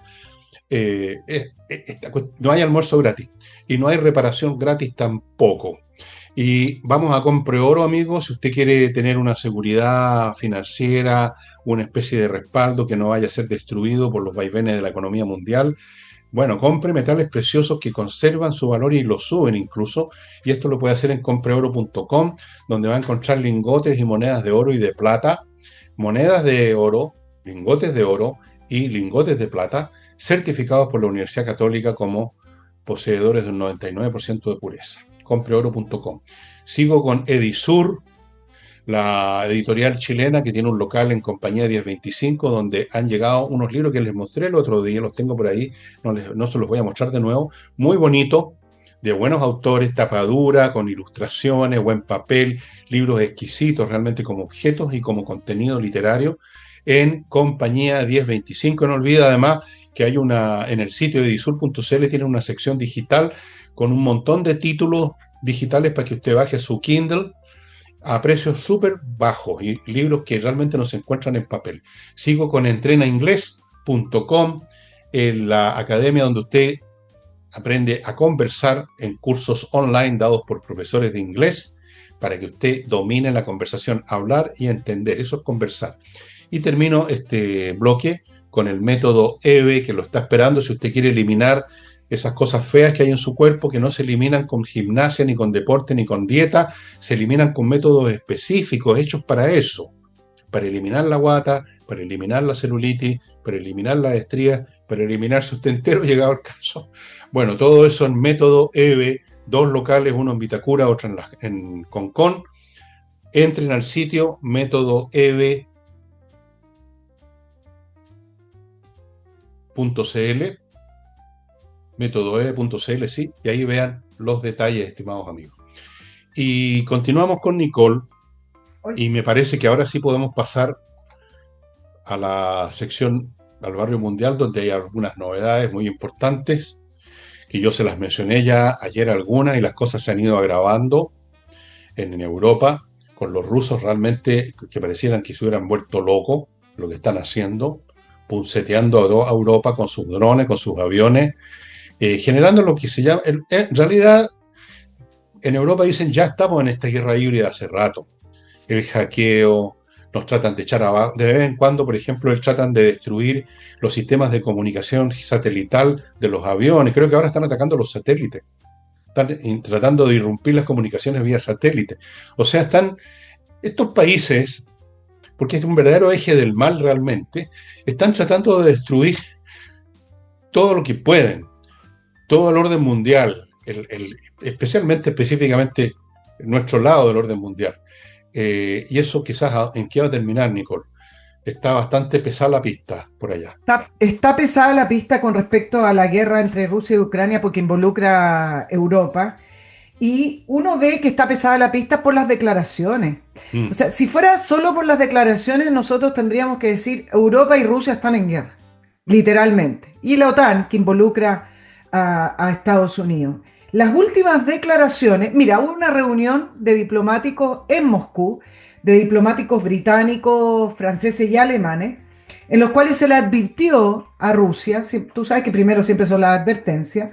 No hay almuerzo gratis y no hay reparación gratis tampoco. Y vamos a compre oro, amigos, si usted quiere tener una seguridad financiera, una especie de respaldo que no vaya a ser destruido por los vaivenes de la economía mundial. Bueno, compre metales preciosos que conservan su valor y lo suben incluso, y esto lo puede hacer en compreoro.com, donde va a encontrar lingotes y monedas de oro y de plata, monedas de oro, lingotes de oro y lingotes de plata, certificados por la Universidad Católica como poseedores de un 99% de pureza. Compreoro.com. Sigo con Edisur, la editorial chilena que tiene un local en Compañía 1025, donde han llegado unos libros que les mostré el otro día, los tengo por ahí, no se los voy a mostrar de nuevo, muy bonito, de buenos autores, tapadura, con ilustraciones, buen papel, libros exquisitos realmente como objetos y como contenido literario, en Compañía 1025. No olvide además que hay en el sitio de edisur.cl tiene una sección digital con un montón de títulos digitales para que usted baje su Kindle a precios súper bajos y libros que realmente no se encuentran en papel. Sigo con entrenainglés.com, la academia donde usted aprende a conversar en cursos online dados por profesores de inglés para que usted domine la conversación, hablar y entender. Eso es conversar. Y termino este bloque con el método EVE, que lo está esperando si usted quiere eliminar esas cosas feas que hay en su cuerpo, que no se eliminan con gimnasia, ni con deporte, ni con dieta, se eliminan con métodos específicos hechos para eso, para eliminar la guata, para eliminar la celulitis, para eliminar las estrías, para eliminar su entero llegado al caso. Bueno, todo eso en método EVE, 2 locales, uno en Vitacura, otro en Concón. Entren al sitio método EVE.cl, métodoe.cl, sí, y ahí vean los detalles, estimados amigos. Y continuamos con Nicole, y me parece que ahora sí podemos pasar a la sección al barrio mundial, donde hay algunas novedades muy importantes, que yo se las mencioné ya ayer algunas, y las cosas se han ido agravando en Europa, con los rusos realmente que parecieran que se hubieran vuelto locos, lo que están haciendo, punceteando a Europa con sus drones, con sus aviones, generando lo que se llama, en realidad, en Europa dicen ya estamos en esta guerra híbrida hace rato. El hackeo, nos tratan de echar abajo, de vez en cuando, por ejemplo, tratan de destruir los sistemas de comunicación satelital de los aviones. Creo que ahora están atacando los satélites, están tratando de irrumpir las comunicaciones vía satélite. O sea, están estos países, porque es un verdadero eje del mal realmente, están tratando de destruir todo lo que pueden, todo el orden mundial, específicamente nuestro lado del orden mundial. Y eso quizás, ¿en qué va a terminar, Nicole? Está bastante pesada la pista por allá.
Está pesada la pista con respecto a la guerra entre Rusia y Ucrania porque involucra a Europa. Y uno ve que está pesada la pista por las declaraciones. O sea, si fuera solo por las declaraciones, nosotros tendríamos que decir Europa y Rusia están en guerra, literalmente. Y la OTAN, que involucra a Estados Unidos. Las últimas declaraciones, mira, hubo una reunión de diplomáticos en Moscú, de diplomáticos británicos, franceses y alemanes, en los cuales se le advirtió a Rusia, tú sabes que primero siempre son las advertencias,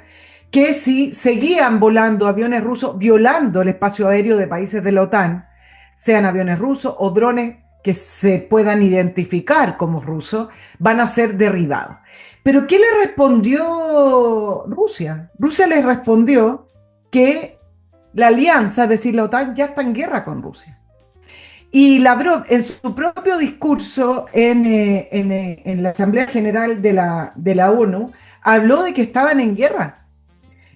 que si seguían volando aviones rusos, violando el espacio aéreo de países de la OTAN, sean aviones rusos o drones que se puedan identificar como rusos, van a ser derribados. Pero ¿qué le respondió Rusia? Rusia les respondió que la alianza, es decir, la OTAN, ya está en guerra con Rusia. Y Lavrov, en su propio discurso en la Asamblea General de la ONU, habló de que estaban en guerra.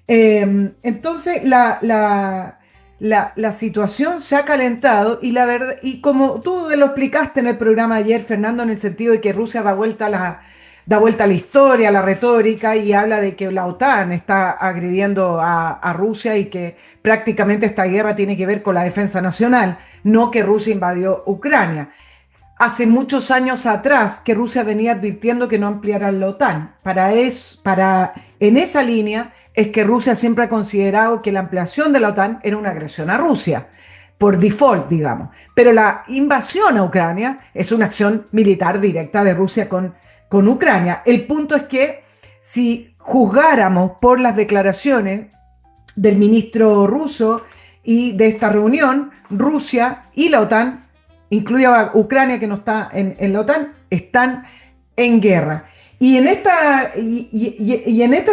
Entonces, la la situación se ha calentado y la verdad, y como tú lo explicaste en el programa ayer, Fernando, en el sentido de que Rusia da vuelta a la historia, a la retórica y habla de que la OTAN está agrediendo a Rusia y que prácticamente esta guerra tiene que ver con la defensa nacional, no que Rusia invadió Ucrania. Hace muchos años atrás que Rusia venía advirtiendo que no ampliara la OTAN. En esa línea es que Rusia siempre ha considerado que la ampliación de la OTAN era una agresión a Rusia, por default, digamos. Pero la invasión a Ucrania es una acción militar directa de Rusia con Ucrania. El punto es que si juzgáramos por las declaraciones del ministro ruso y de esta reunión, Rusia y la OTAN, incluida Ucrania que no está en la OTAN, están en guerra. Y en esta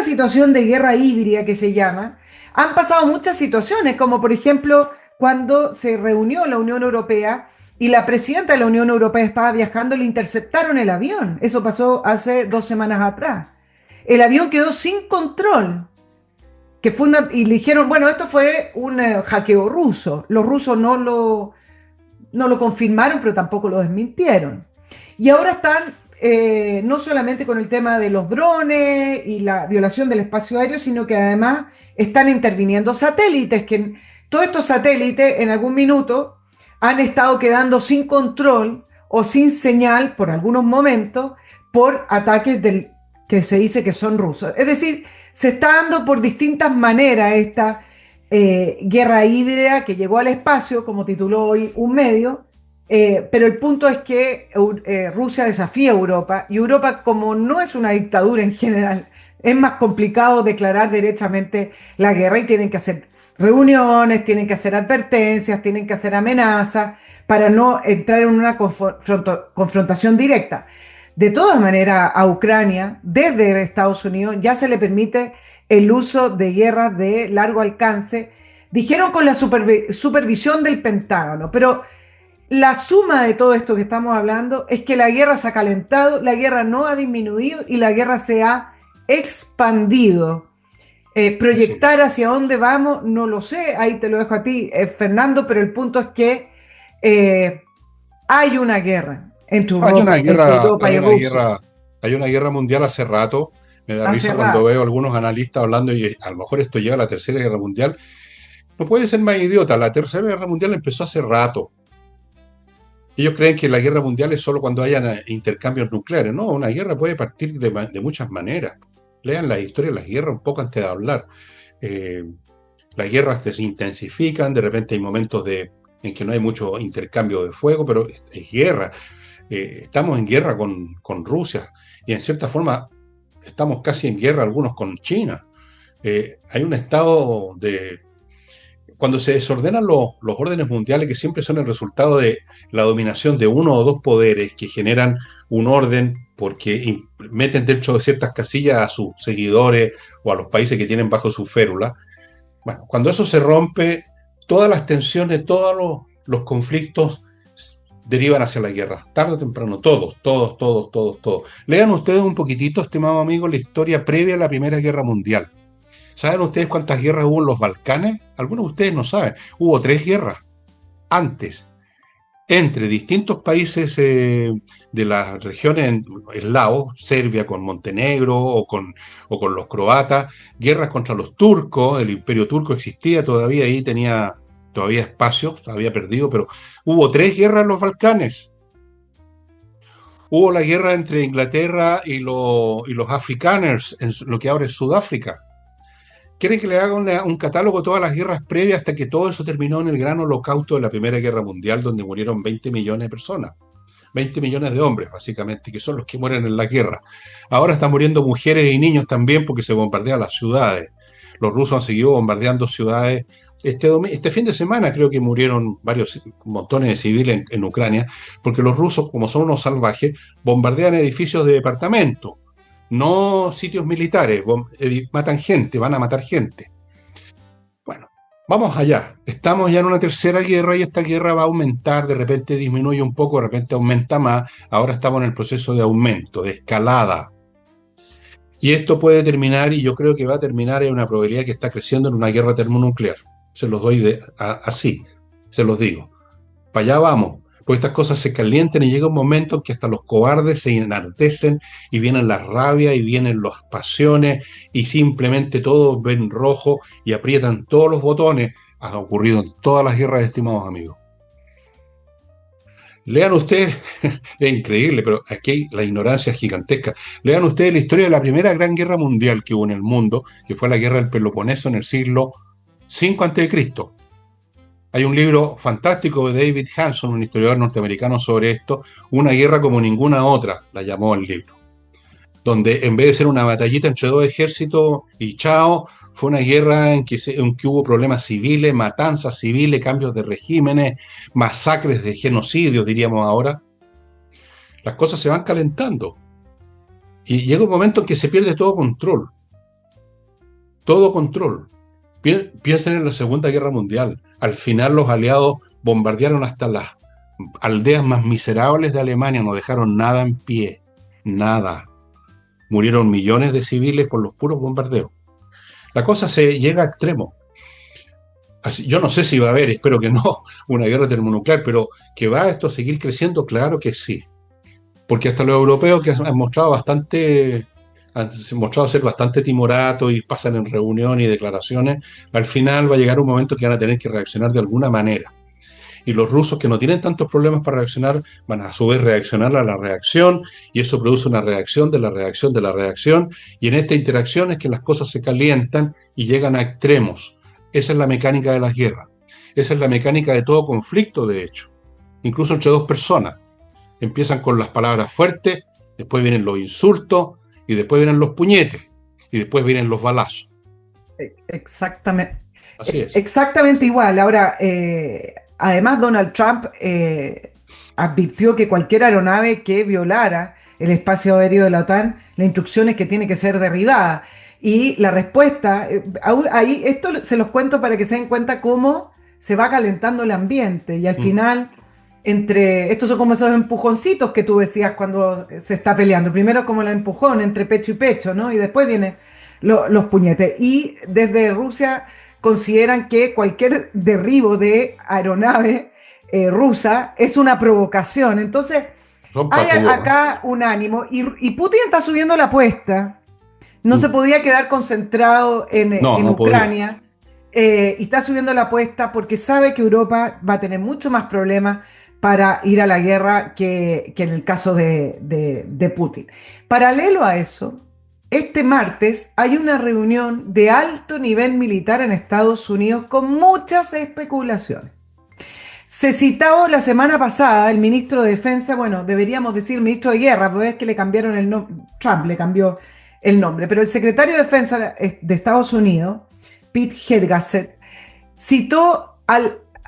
situación de guerra híbrida que se llama, han pasado muchas situaciones, como por ejemplo cuando se reunió la Unión Europea y la presidenta de la Unión Europea estaba viajando, le interceptaron el avión. Eso pasó hace 2 semanas atrás. El avión quedó sin control. Y le dijeron, bueno, esto fue un hackeo ruso. Los rusos no lo confirmaron, pero tampoco lo desmintieron. Y ahora están no solamente con el tema de los drones y la violación del espacio aéreo, sino que además están interviniendo satélites, que todos estos satélites en algún minuto han estado quedando sin control o sin señal por algunos momentos por ataques que se dice que son rusos. Es decir, se está dando por distintas maneras esta guerra híbrida que llegó al espacio, como tituló hoy un medio, pero el punto es que Rusia desafía a Europa y Europa, como no es una dictadura en general, es más complicado declarar derechamente la guerra y tienen que hacer reuniones, tienen que hacer advertencias, tienen que hacer amenazas para no entrar en una confrontación directa. De todas maneras, a Ucrania, desde Estados Unidos, ya se le permite el uso de guerras de largo alcance, dijeron con la supervisión del Pentágono, pero la suma de todo esto que estamos hablando es que la guerra se ha calentado, la guerra no ha disminuido y la guerra se ha expandido. Proyectar hacia dónde vamos, no lo sé, ahí te lo dejo a ti, Fernando, pero el punto es que hay una guerra entre Europa y Rusia.
Hay una guerra mundial hace rato. Me da risa cuando veo a algunos analistas hablando y a lo mejor esto llega a la Tercera Guerra Mundial. No puede ser más idiota. La Tercera Guerra Mundial empezó hace rato. Ellos creen que la guerra mundial es solo cuando hayan intercambios nucleares. No, una guerra puede partir de muchas maneras. Lean la historia de las guerras un poco antes de hablar. Las guerras se intensifican, de repente hay momentos en que no hay mucho intercambio de fuego, pero es guerra. Estamos en guerra con Rusia y en cierta forma estamos casi en guerra algunos con China. Hay un estado de... Cuando se desordenan los órdenes mundiales, que siempre son el resultado de la dominación de uno o dos poderes que generan un orden porque meten dentro de ciertas casillas a sus seguidores o a los países que tienen bajo su férula. Bueno, cuando eso se rompe, todas las tensiones, todos los conflictos derivan hacia la guerra, tarde o temprano, todos. Lean ustedes un poquitito, estimados amigos, la historia previa a la Primera Guerra Mundial. ¿Saben ustedes cuántas guerras hubo en los Balcanes? Algunos de ustedes no saben. Hubo 3 guerras antes, entre distintos países de las regiones eslavos, Serbia con Montenegro o con los croatas, guerras contra los turcos, el imperio turco existía todavía, ahí tenía todavía espacio, se había perdido, pero hubo 3 guerras en los Balcanes. Hubo la guerra entre Inglaterra y los afrikaners, en lo que ahora es Sudáfrica. ¿Quieren que le haga un catálogo de todas las guerras previas hasta que todo eso terminó en el gran holocausto de la Primera Guerra Mundial, donde murieron 20 millones de personas? 20 millones de hombres, básicamente, que son los que mueren en la guerra. Ahora están muriendo mujeres y niños también porque se bombardean las ciudades. Los rusos han seguido bombardeando ciudades. Este fin de semana creo que murieron montones de civiles en Ucrania, porque los rusos, como son unos salvajes, bombardean edificios de departamentos. No sitios militares, matan gente, van a matar gente. Bueno, vamos allá. Estamos ya en una tercera guerra y esta guerra va a aumentar, de repente disminuye un poco, de repente aumenta más. Ahora estamos en el proceso de aumento, de escalada. Y esto puede terminar, y yo creo que va a terminar en una probabilidad que está creciendo en una guerra termonuclear. Se los doy así, se los digo. Para allá vamos, porque estas cosas se calientan y llega un momento en que hasta los cobardes se enardecen y vienen las rabias y vienen las pasiones y simplemente todos ven rojo y aprietan todos los botones. Ha ocurrido en todas las guerras, estimados amigos. Lean ustedes, es increíble, pero aquí la ignorancia es gigantesca. Lean ustedes la historia de la primera gran guerra mundial que hubo en el mundo, que fue la guerra del Peloponeso en el siglo V a.C. Hay un libro fantástico de David Hanson, un historiador norteamericano, sobre esto, Una guerra como ninguna otra, la llamó el libro, donde en vez de ser una batallita entre dos ejércitos y chao, fue una guerra en que hubo problemas civiles, matanzas civiles, cambios de regímenes, masacres de genocidios, diríamos ahora. Las cosas se van calentando y llega un momento en que se pierde todo control. Todo control. Piensen en la Segunda Guerra Mundial. Al final los aliados bombardearon hasta las aldeas más miserables de Alemania, no dejaron nada en pie, nada. Murieron millones de civiles por los puros bombardeos. La cosa se llega a extremos. Yo no sé si va a haber, espero que no, una guerra termonuclear, pero que va esto a seguir creciendo, claro que sí. Porque hasta los europeos que han mostrado ser bastante timoratos y pasan en reuniones y declaraciones, al final va a llegar un momento que van a tener que reaccionar de alguna manera. Y los rusos, que no tienen tantos problemas para reaccionar, van a su vez reaccionar a la reacción, y eso produce una reacción de la reacción de la reacción, y en esta interacción es que las cosas se calientan y llegan a extremos. Esa es la mecánica de las guerras. Esa es la mecánica de todo conflicto, de hecho. Incluso entre dos personas. Empiezan con las palabras fuertes, después vienen los insultos, y después vienen los puñetes, y después vienen los balazos.
Exactamente.
Así es.
Exactamente igual. Ahora, además, Donald Trump advirtió que cualquier aeronave que violara el espacio aéreo de la OTAN, la instrucción es que tiene que ser derribada. Y la respuesta, ahí esto se los cuento para que se den cuenta cómo se va calentando el ambiente. Y al final, estos son como esos empujoncitos que tú decías cuando se está peleando. Primero como el empujón entre pecho y pecho, ¿no? Y después vienen los puñetes. Y desde Rusia consideran que cualquier derribo de aeronave rusa es una provocación. Entonces, hay acá un ánimo. Y Putin está subiendo la apuesta. No se podía quedar concentrado en Ucrania. Y está subiendo la apuesta porque sabe que Europa va a tener mucho más problemas para ir a la guerra que en el caso de Putin. Paralelo a eso, este martes hay una reunión de alto nivel militar en Estados Unidos con muchas especulaciones. Se citó la semana pasada el ministro de Defensa, bueno, deberíamos decir ministro de Guerra, porque es que le cambiaron el nombre, Trump le cambió el nombre, pero el secretario de Defensa de Estados Unidos, Pete Hegseth, citó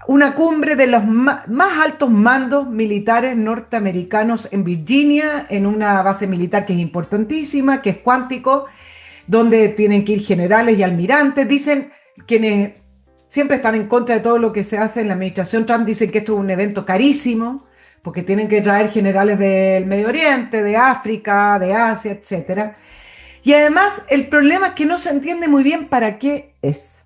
una cumbre de los más altos mandos militares norteamericanos en Virginia, en una base militar que es importantísima, que es Quantico, donde tienen que ir generales y almirantes. Dicen quienes siempre están en contra de todo lo que se hace en la administración Trump, dicen que esto es un evento carísimo, porque tienen que traer generales del Medio Oriente, de África, de Asia, etc. Y además el problema es que no se entiende muy bien para qué es.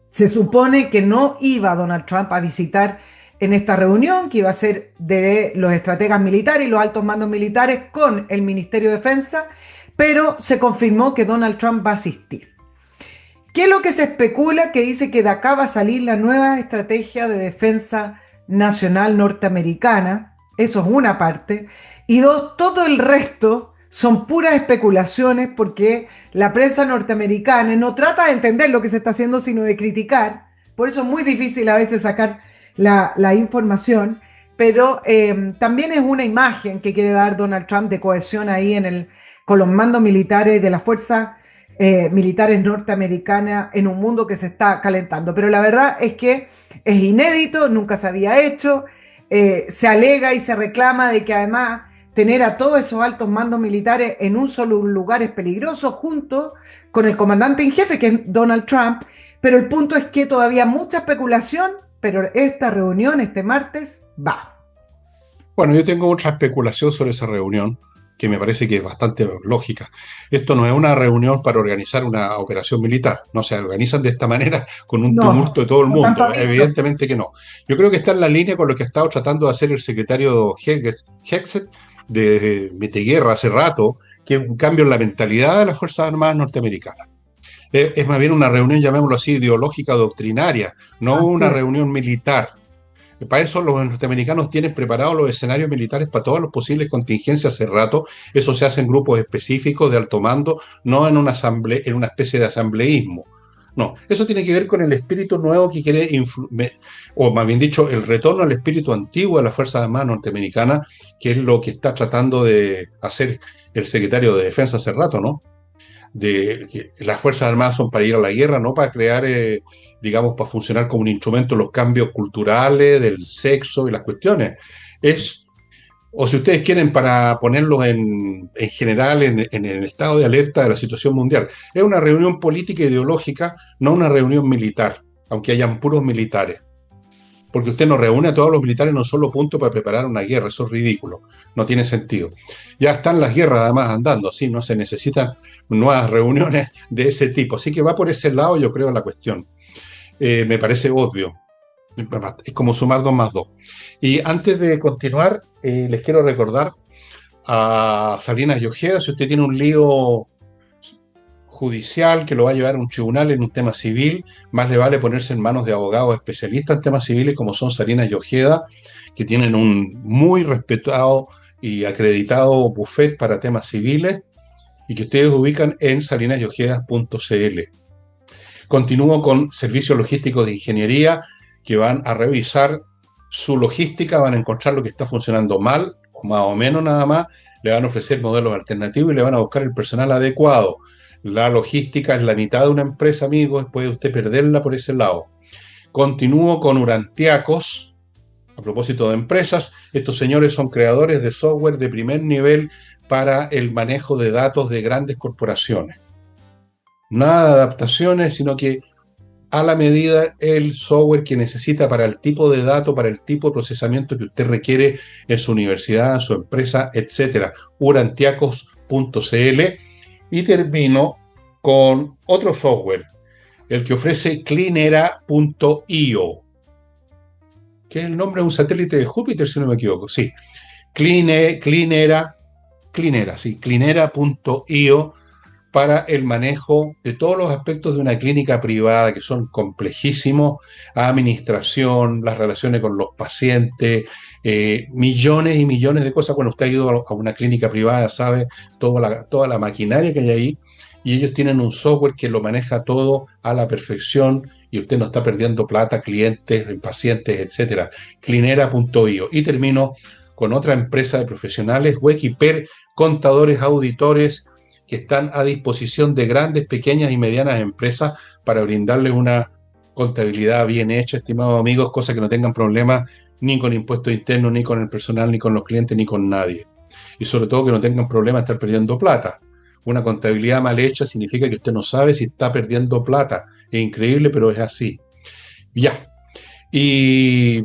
Se supone que no iba Donald Trump a visitar en esta reunión, que iba a ser de los estrategas militares y los altos mandos militares con el Ministerio de Defensa, pero se confirmó que Donald Trump va a asistir. ¿Qué es lo que se especula? Que dice que de acá va a salir la nueva estrategia de defensa nacional norteamericana. Eso es una parte. Y todo el resto son puras especulaciones porque la prensa norteamericana no trata de entender lo que se está haciendo, sino de criticar. Por eso es muy difícil a veces sacar la información. Pero también es una imagen que quiere dar Donald Trump de cohesión ahí con los mandos militares de la fuerza militares norteamericanas en un mundo que se está calentando. Pero la verdad es que es inédito, nunca se había hecho, se alega y se reclama de que además tener a todos esos altos mandos militares en un solo lugar es peligroso, junto con el comandante en jefe, que es Donald Trump, pero el punto es que todavía mucha especulación, pero esta reunión este martes va.
Bueno, yo tengo otra especulación sobre esa reunión, que me parece que es bastante lógica. Esto no es una reunión para organizar una operación militar, no se organizan de esta manera con un
No,
tumulto de todo el
con tanto
mundo,
aviso.
evidentemente que no. Yo creo que está en la línea con lo que ha estado tratando de hacer el secretario Hexet de Miteguerra hace rato, que es un cambio en la mentalidad de las Fuerzas Armadas norteamericanas. Es más bien una reunión, llamémoslo así, ideológica, doctrinaria, no
Así
una
es.
reunión militar. Para eso los norteamericanos tienen preparados los escenarios militares para todas las posibles contingencias hace rato. Eso se hace en grupos específicos de alto mando, no en una en una especie de asambleísmo. No, eso tiene que ver con el espíritu nuevo que quiere, o más bien dicho, el retorno al espíritu antiguo de las Fuerzas Armadas norteamericanas, que es lo que está tratando de hacer el secretario de Defensa hace rato, ¿no? De que las Fuerzas Armadas son para ir a la guerra, no para crear, digamos, para funcionar como un instrumento en los cambios culturales, del sexo y las cuestiones. Es, o si ustedes quieren, para ponerlos en general en el estado de alerta de la situación mundial. Es una reunión política e ideológica, no una reunión militar, aunque hayan puros militares. Porque usted no reúne a todos los militares en un solo punto para preparar una guerra, eso es ridículo, no tiene sentido. Ya están las guerras además andando, así no se necesitan nuevas reuniones de ese tipo. Así que va por ese lado, yo creo, la cuestión. Me parece obvio. Es como sumar 2 más 2. Y antes de continuar, les quiero recordar a Salinas y Ojeda, si usted tiene un lío judicial que lo va a llevar a un tribunal en un tema civil, más le vale ponerse en manos de abogados especialistas en temas civiles como son Salinas y Ojeda, que tienen un muy respetado y acreditado buffet para temas civiles y que ustedes ubican en salinasyojeda.cl. Continúo con servicios logísticos de ingeniería que van a revisar su logística, van a encontrar lo que está funcionando mal o más o menos nada más, le van a ofrecer modelos alternativos y le van a buscar el personal adecuado. La logística es la mitad de una empresa, amigos, puede usted perderla por ese lado. Continúo con Urantiacos. A propósito de empresas, estos señores son creadores de software de primer nivel para el manejo de datos de grandes corporaciones. Nada de adaptaciones, sino que a la medida el software que necesita para el tipo de dato, para el tipo de procesamiento que usted requiere en su universidad, en su empresa, etcétera. Urantiacos.cl. Y termino con otro software, el que ofrece Cleanera.io, que es el nombre de un satélite de Júpiter, si no me equivoco. Sí, Cleanera.io, para el manejo de todos los aspectos de una clínica privada que son complejísimos: administración, las relaciones con los pacientes, millones y millones de cosas. Cuando usted ha ido a una clínica privada, sabe toda la maquinaria que hay ahí, y ellos tienen un software que lo maneja todo a la perfección y usted no está perdiendo plata, clientes, pacientes, etcétera. Cleanera.io. Y termino con otra empresa de profesionales, Wekiper, contadores, auditores, que están a disposición de grandes, pequeñas y medianas empresas para brindarles una contabilidad bien hecha, estimados amigos, cosa que no tengan problemas ni con impuestos internos, ni con el personal, ni con los clientes, ni con nadie. Y sobre todo que no tengan problemas de estar perdiendo plata. Una contabilidad mal hecha significa que usted no sabe si está perdiendo plata. Es increíble, pero es así. Ya. Y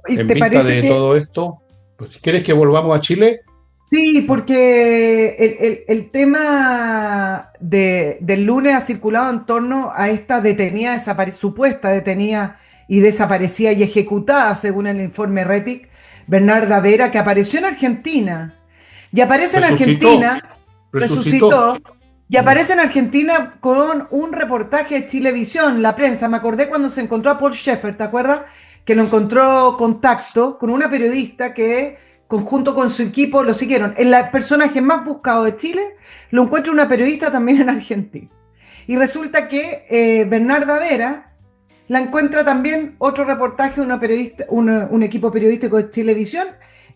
¿Y
en
te
vista
parece
de
que
todo esto, pues, ¿quieres que volvamos a Chile?
sí? Porque el tema del lunes ha circulado en torno a esta detenida, supuesta detenida y desaparecida y ejecutada, según el informe RETIC, Bernarda Vera, que apareció en Argentina. Y aparece en
Resucitó,
Argentina,
resucitó.
resucitó, y aparece en Argentina con un reportaje de Chilevisión, la prensa. Me acordé cuando se encontró a Paul Schaeffer, ¿te acuerdas? Que lo encontró contacto con una periodista que, conjunto con su equipo, lo siguieron. El personaje más buscado de Chile lo encuentra una periodista también en Argentina. Y resulta que Bernarda Vera la encuentra también otro reportaje, una periodista, un equipo periodístico de Chilevisión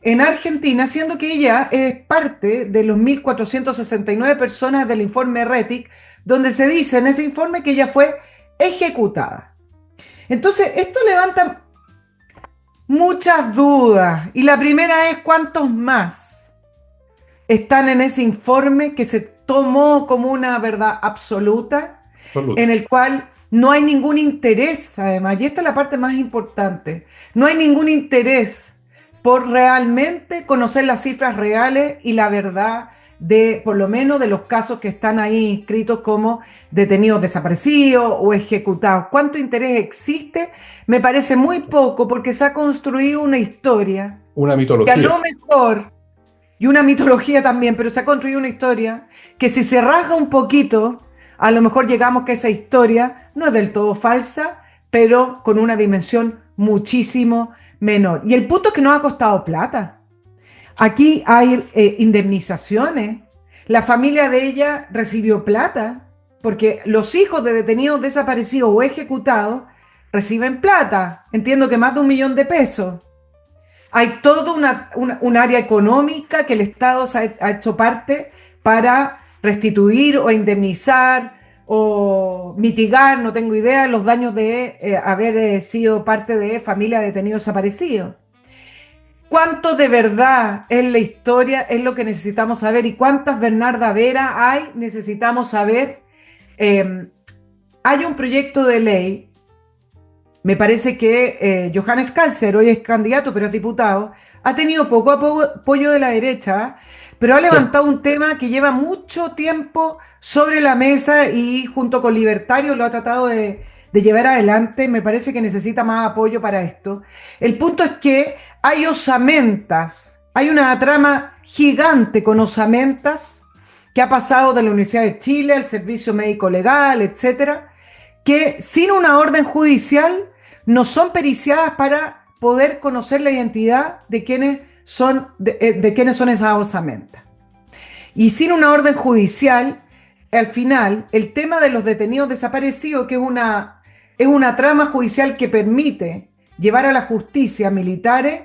en Argentina, siendo que ella es parte de los 1.469 personas del informe RETIC, donde se dice en ese informe que ella fue ejecutada. Entonces, esto levanta muchas dudas. Y la primera es: ¿cuántos más están en ese informe que se tomó como una verdad absoluta, en
Absoluta.
el cual no hay ningún interés, además, y esta es la parte más importante, no hay ningún interés por realmente conocer las cifras reales y la verdad de, por lo menos, de los casos que están ahí inscritos como detenidos desaparecidos o ejecutados. ¿Cuánto interés existe? Me parece muy poco, porque se ha construido una historia
Una
que a
mitología.
lo mejor, y una mitología también, pero se ha construido una historia que si se rasga un poquito, a lo mejor llegamos que esa historia no es del todo falsa, pero con una dimensión muchísimo menor. Y el punto es que nos ha costado plata. Aquí hay indemnizaciones. La familia de ella recibió plata porque los hijos de detenidos desaparecidos o ejecutados reciben plata. Entiendo que más de 1 millón de pesos. Hay toda un área económica que el Estado ha hecho parte para restituir o indemnizar o mitigar, no tengo idea, los daños de haber sido parte de familia de detenidos desaparecidos. ¿Cuánto de verdad es la historia? Es lo que necesitamos saber. ¿Y cuántas Bernarda Vera hay? Necesitamos saber. Eh, Hay un proyecto de ley, me parece que Johannes Cáncer, hoy es candidato, pero es diputado, ha tenido poco apoyo de la derecha, pero ha levantado un tema que lleva mucho tiempo sobre la mesa y junto con Libertario lo ha tratado de llevar adelante. Me parece que necesita más apoyo para esto. El punto es que hay osamentas, hay una trama gigante con osamentas que ha pasado de la Universidad de Chile al Servicio Médico Legal, etcétera, que sin una orden judicial no son periciadas para poder conocer la identidad de quiénes son, de quiénes son esas osamentas. Y sin una orden judicial, al final, el tema de los detenidos desaparecidos, que es una trama judicial que permite llevar a la justicia militares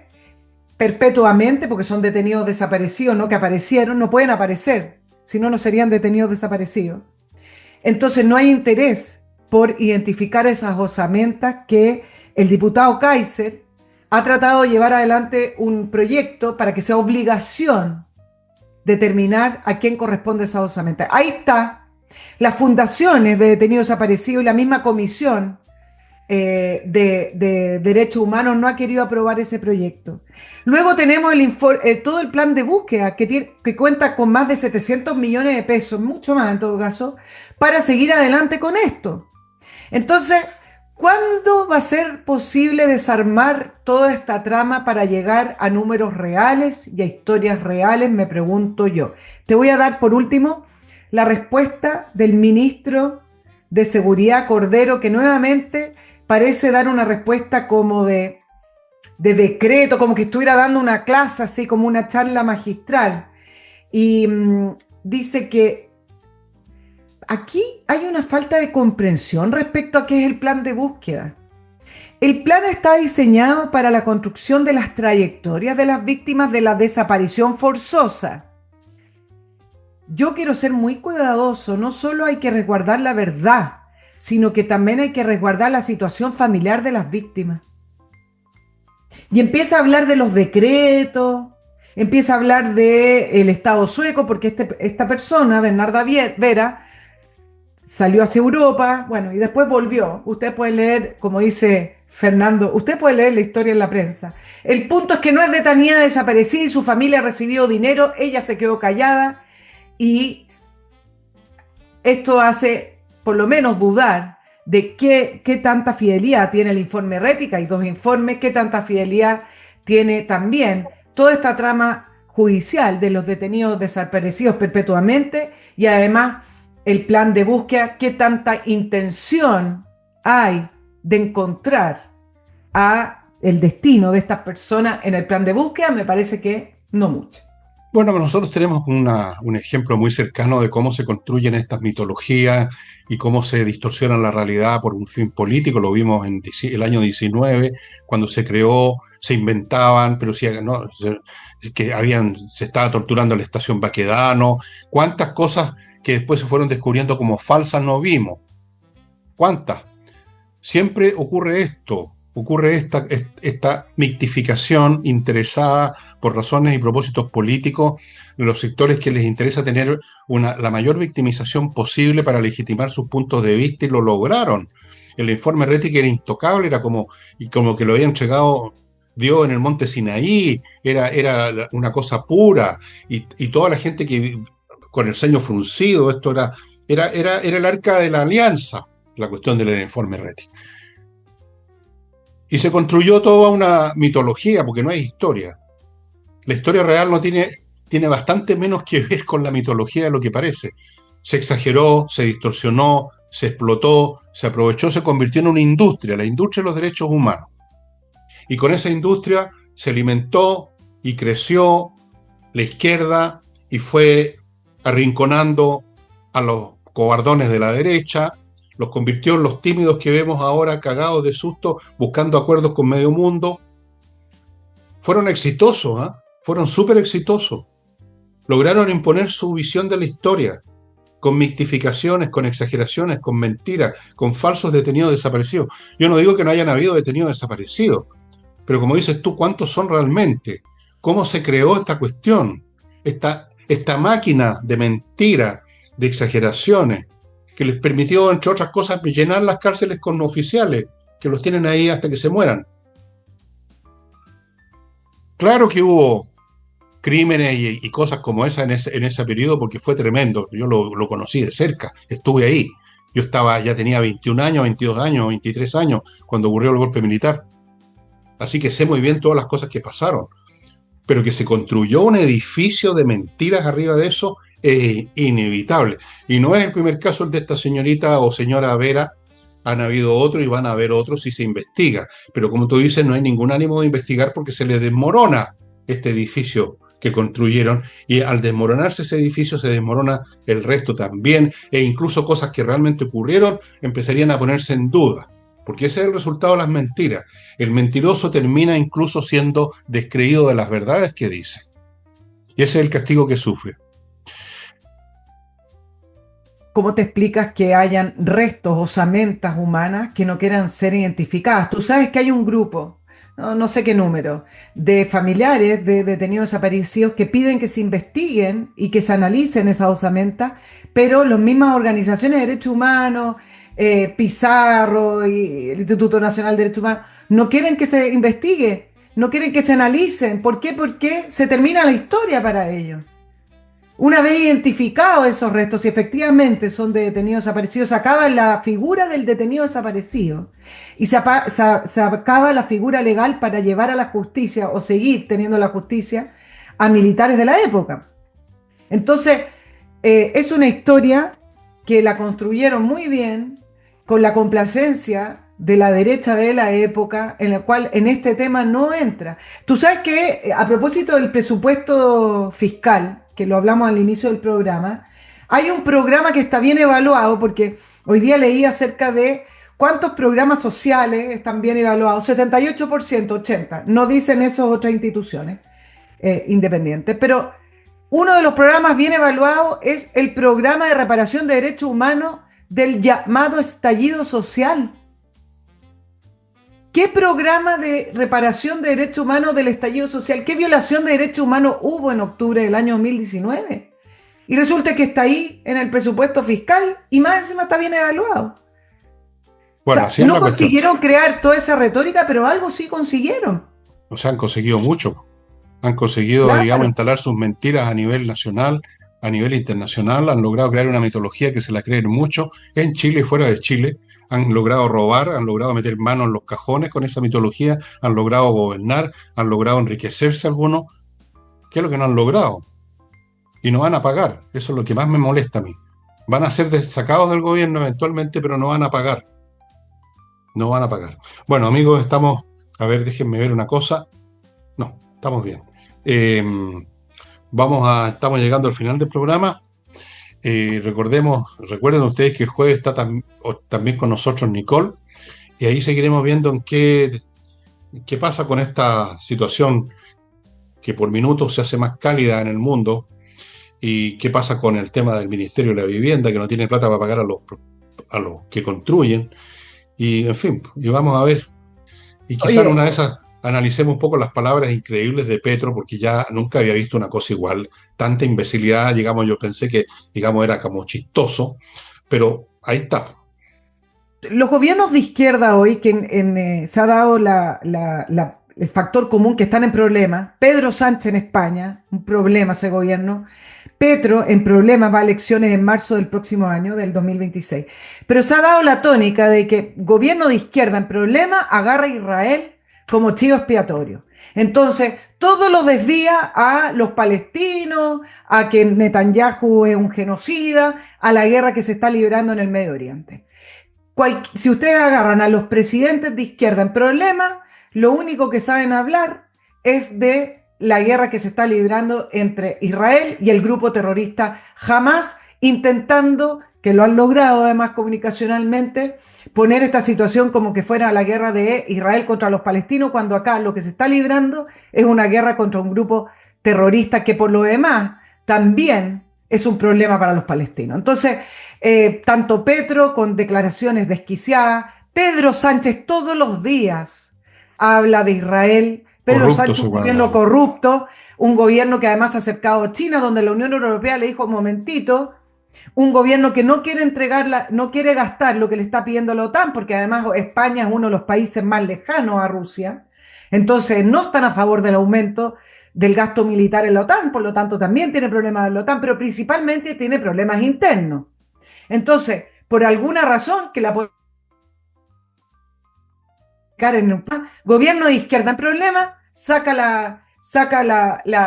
perpetuamente, porque son detenidos desaparecidos, no que aparecieron, no pueden aparecer, si no, no serían detenidos desaparecidos. Entonces no hay interés por identificar esas osamentas que el diputado Kaiser ha tratado de llevar adelante un proyecto para que sea obligación determinar a quién corresponde esa osamenta. Ahí está. Las fundaciones de detenidos desaparecidos y la misma comisión de Derechos Humanos no ha querido aprobar ese proyecto. Luego tenemos todo el plan de búsqueda que cuenta con más de 700 millones de pesos, mucho más en todo caso, para seguir adelante con esto. Entonces, ¿cuándo va a ser posible desarmar toda esta trama para llegar a números reales y a historias reales? Me pregunto yo. Te voy a dar por último la respuesta del ministro de Seguridad, Cordero, que nuevamente parece dar una respuesta como de decreto, como que estuviera dando una clase, así como una charla magistral. Y dice que aquí hay una falta de comprensión respecto a qué es el plan de búsqueda. El plan está diseñado para la construcción de las trayectorias de las víctimas de la desaparición forzosa. Yo quiero ser muy cuidadoso, no solo hay que resguardar la verdad, sino que también hay que resguardar la situación familiar de las víctimas. Y empieza a hablar de los decretos, empieza a hablar del Estado sueco, porque esta persona, Bernarda Vera, salió hacia Europa, bueno, y después volvió. Usted puede leer, como dice Fernando, usted puede leer la historia en la prensa. El punto es que no es detenida, desaparecida y su familia recibió dinero, ella se quedó callada y esto hace por lo menos dudar de qué tanta fidelidad tiene el informe Rética, hay dos informes, qué tanta fidelidad tiene también toda esta trama judicial de los detenidos desaparecidos perpetuamente y además el plan de búsqueda, qué tanta intención hay de encontrar a el destino de estas personas en el plan de búsqueda. Me parece que no mucho.
Bueno, nosotros tenemos un ejemplo muy cercano de cómo se construyen estas mitologías y cómo se distorsionan la realidad por un fin político. Lo vimos en el año 19, cuando se creó, se inventaban, pero sí, no, se estaba torturando a la estación Baquedano. ¿Cuántas cosas que después se fueron descubriendo como falsas no vimos? ¿Cuántas? Siempre ocurre esto. Ocurre esta mictificación interesada por razones y propósitos políticos de los sectores que les interesa tener la mayor victimización posible para legitimar sus puntos de vista, y lo lograron. El informe Rettig era intocable, era como que lo había entregado dio en el monte Sinaí, era una cosa pura, y toda la gente que con el ceño fruncido, esto era el arca de la alianza, la cuestión del informe Reti. Y se construyó toda una mitología, porque no hay historia. La historia real no tiene bastante menos que ver con la mitología de lo que parece. Se exageró, se distorsionó, se explotó, se aprovechó, se convirtió en una industria, la industria de los derechos humanos. Y con esa industria se alimentó y creció la izquierda y fue arrinconando a los cobardones de la derecha, los convirtió en los tímidos que vemos ahora cagados de susto buscando acuerdos con medio mundo. Fueron exitosos, ¿eh? Fueron súper exitosos. Lograron imponer su visión de la historia, con mitificaciones, con exageraciones, con mentiras, con falsos detenidos desaparecidos. Yo no digo que no hayan habido detenidos desaparecidos, pero como dices tú, ¿cuántos son realmente? ¿Cómo se creó esta cuestión? Esta máquina de mentira, de exageraciones, que les permitió, entre otras cosas, llenar las cárceles con oficiales, que los tienen ahí hasta que se mueran. Claro que hubo crímenes y cosas como esa en ese periodo, porque fue tremendo. Yo lo conocí de cerca, estuve ahí. Yo ya tenía 21 años, 22 años, 23 años cuando ocurrió el golpe militar. Así que sé muy bien todas las cosas que pasaron. Pero que se construyó un edificio de mentiras arriba de eso es inevitable. Y no es el primer caso el de esta señorita o señora Vera. Han habido otros y van a haber otros si se investiga. Pero como tú dices, no hay ningún ánimo de investigar porque se les desmorona este edificio que construyeron, y al desmoronarse ese edificio se desmorona el resto también, e incluso cosas que realmente ocurrieron empezarían a ponerse en duda, porque ese es el resultado de las mentiras. El mentiroso termina incluso siendo descreído de las verdades que dice, y ese es el castigo que sufre.
¿Cómo te explicas que hayan restos, osamentas humanas que no quieran ser identificadas? Tú sabes que hay un grupo, no sé qué número, de familiares de detenidos desaparecidos que piden que se investiguen y que se analicen esas osamentas, pero las mismas organizaciones de derechos humanos, Pizarro y el Instituto Nacional de Derechos Humanos, no quieren que se investigue, no quieren que se analicen. ¿Por qué? Porque se termina la historia para ellos. Una vez identificados esos restos, si efectivamente son de detenidos desaparecidos, se acaba la figura del detenido desaparecido y se acaba la figura legal para llevar a la justicia o seguir teniendo la justicia a militares de la época. Entonces, es una historia que la construyeron muy bien, con la complacencia de la derecha de la época, en la cual en este tema no entra. Tú sabes que, a propósito del presupuesto fiscal, que lo hablamos al inicio del programa, hay un programa que está bien evaluado, porque hoy día leí acerca de cuántos programas sociales están bien evaluados, 78%, 80%, no dicen eso otras instituciones independientes, pero uno de los programas bien evaluados es el programa de reparación de derechos humanos del llamado estallido social. ¿Qué programa de reparación de derechos humanos del estallido social? ¿Qué violación de derechos humanos hubo en octubre del año 2019? Y resulta que está ahí en el presupuesto fiscal y más encima está bien evaluado.
Bueno,
o sea, no consiguieron crear toda esa retórica, pero algo sí consiguieron.
O sea, han conseguido mucho. Han conseguido,
Claro.
digamos, instalar sus mentiras a nivel nacional, a nivel internacional. Han logrado crear una mitología que se la creen mucho en Chile y fuera de Chile. Han logrado robar, han logrado meter manos en los cajones con esa mitología, han logrado gobernar, han logrado enriquecerse algunos. ¿Qué es lo que no han logrado? Y no van a pagar. Eso es lo que más me molesta a mí. Van a ser sacados del gobierno eventualmente, pero no van a pagar. No van a pagar. Bueno, amigos, estamos... A ver, déjenme ver una cosa. No, estamos bien. Estamos llegando al final del programa. Recuerden ustedes que el jueves está también con nosotros Nicole, y ahí seguiremos viendo en qué pasa con esta situación que por minutos se hace más cálida en el mundo, y qué pasa con el tema del Ministerio de la Vivienda, que no tiene plata para pagar a los que construyen, y en fin, y vamos a ver, y quizá en una de esas analicemos un poco las palabras increíbles de Petro, porque ya nunca había visto una cosa igual, tanta imbecilidad, digamos, yo pensé que, digamos, era como chistoso, pero ahí está.
Los gobiernos de izquierda hoy, que se ha dado el factor común que están en problemas. Pedro Sánchez en España, un problema ese gobierno. Petro en problemas, va a elecciones en marzo del próximo año, del 2026. Pero se ha dado la tónica de que gobierno de izquierda en problemas agarra a Israel como chivo expiatorio. Entonces, todo lo desvía a los palestinos, a que Netanyahu es un genocida, a la guerra que se está librando en el Medio Oriente. Si ustedes agarran a los presidentes de izquierda en problemas, lo único que saben hablar es de la guerra que se está librando entre Israel y el grupo terrorista Hamas, intentando, que lo han logrado además comunicacionalmente, poner esta situación como que fuera la guerra de Israel contra los palestinos, cuando acá lo que se está librando es una guerra contra un grupo terrorista que por lo demás también es un problema para los palestinos. Entonces, tanto Petro con declaraciones desquiciadas, Pedro Sánchez todos los días habla de Israel. Pedro
Corrupto
Sánchez,
su
un gobierno
gobierno.
corrupto, un gobierno que además ha acercado a China, donde la Unión Europea le dijo, un momentito, un gobierno que no quiere no quiere gastar lo que le está pidiendo la OTAN, porque además España es uno de los países más lejanos a Rusia, entonces no están a favor del aumento del gasto militar en la OTAN, por lo tanto también tiene problemas en la OTAN, pero principalmente tiene problemas internos. Entonces, por alguna razón que la gobierno de izquierda en problemas, saca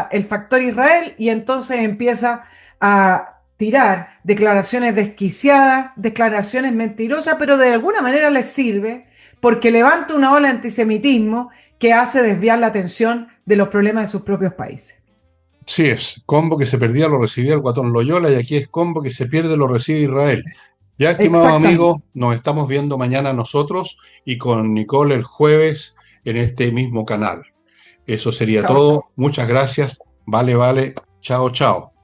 el factor Israel y entonces empieza a tirar declaraciones desquiciadas, declaraciones mentirosas, pero de alguna manera les sirve porque levanta una ola de antisemitismo que hace desviar la atención de los problemas de sus propios países.
Sí es, combo que se perdía lo recibía el guatón Loyola y aquí es combo que se pierde lo recibe Israel. Ya, estimados amigos,
Exactamente.
nos estamos viendo mañana nosotros y con Nicole el jueves en este mismo canal. Eso sería
Chao, chao.
todo. Muchas gracias. Vale, vale. Chao, chao.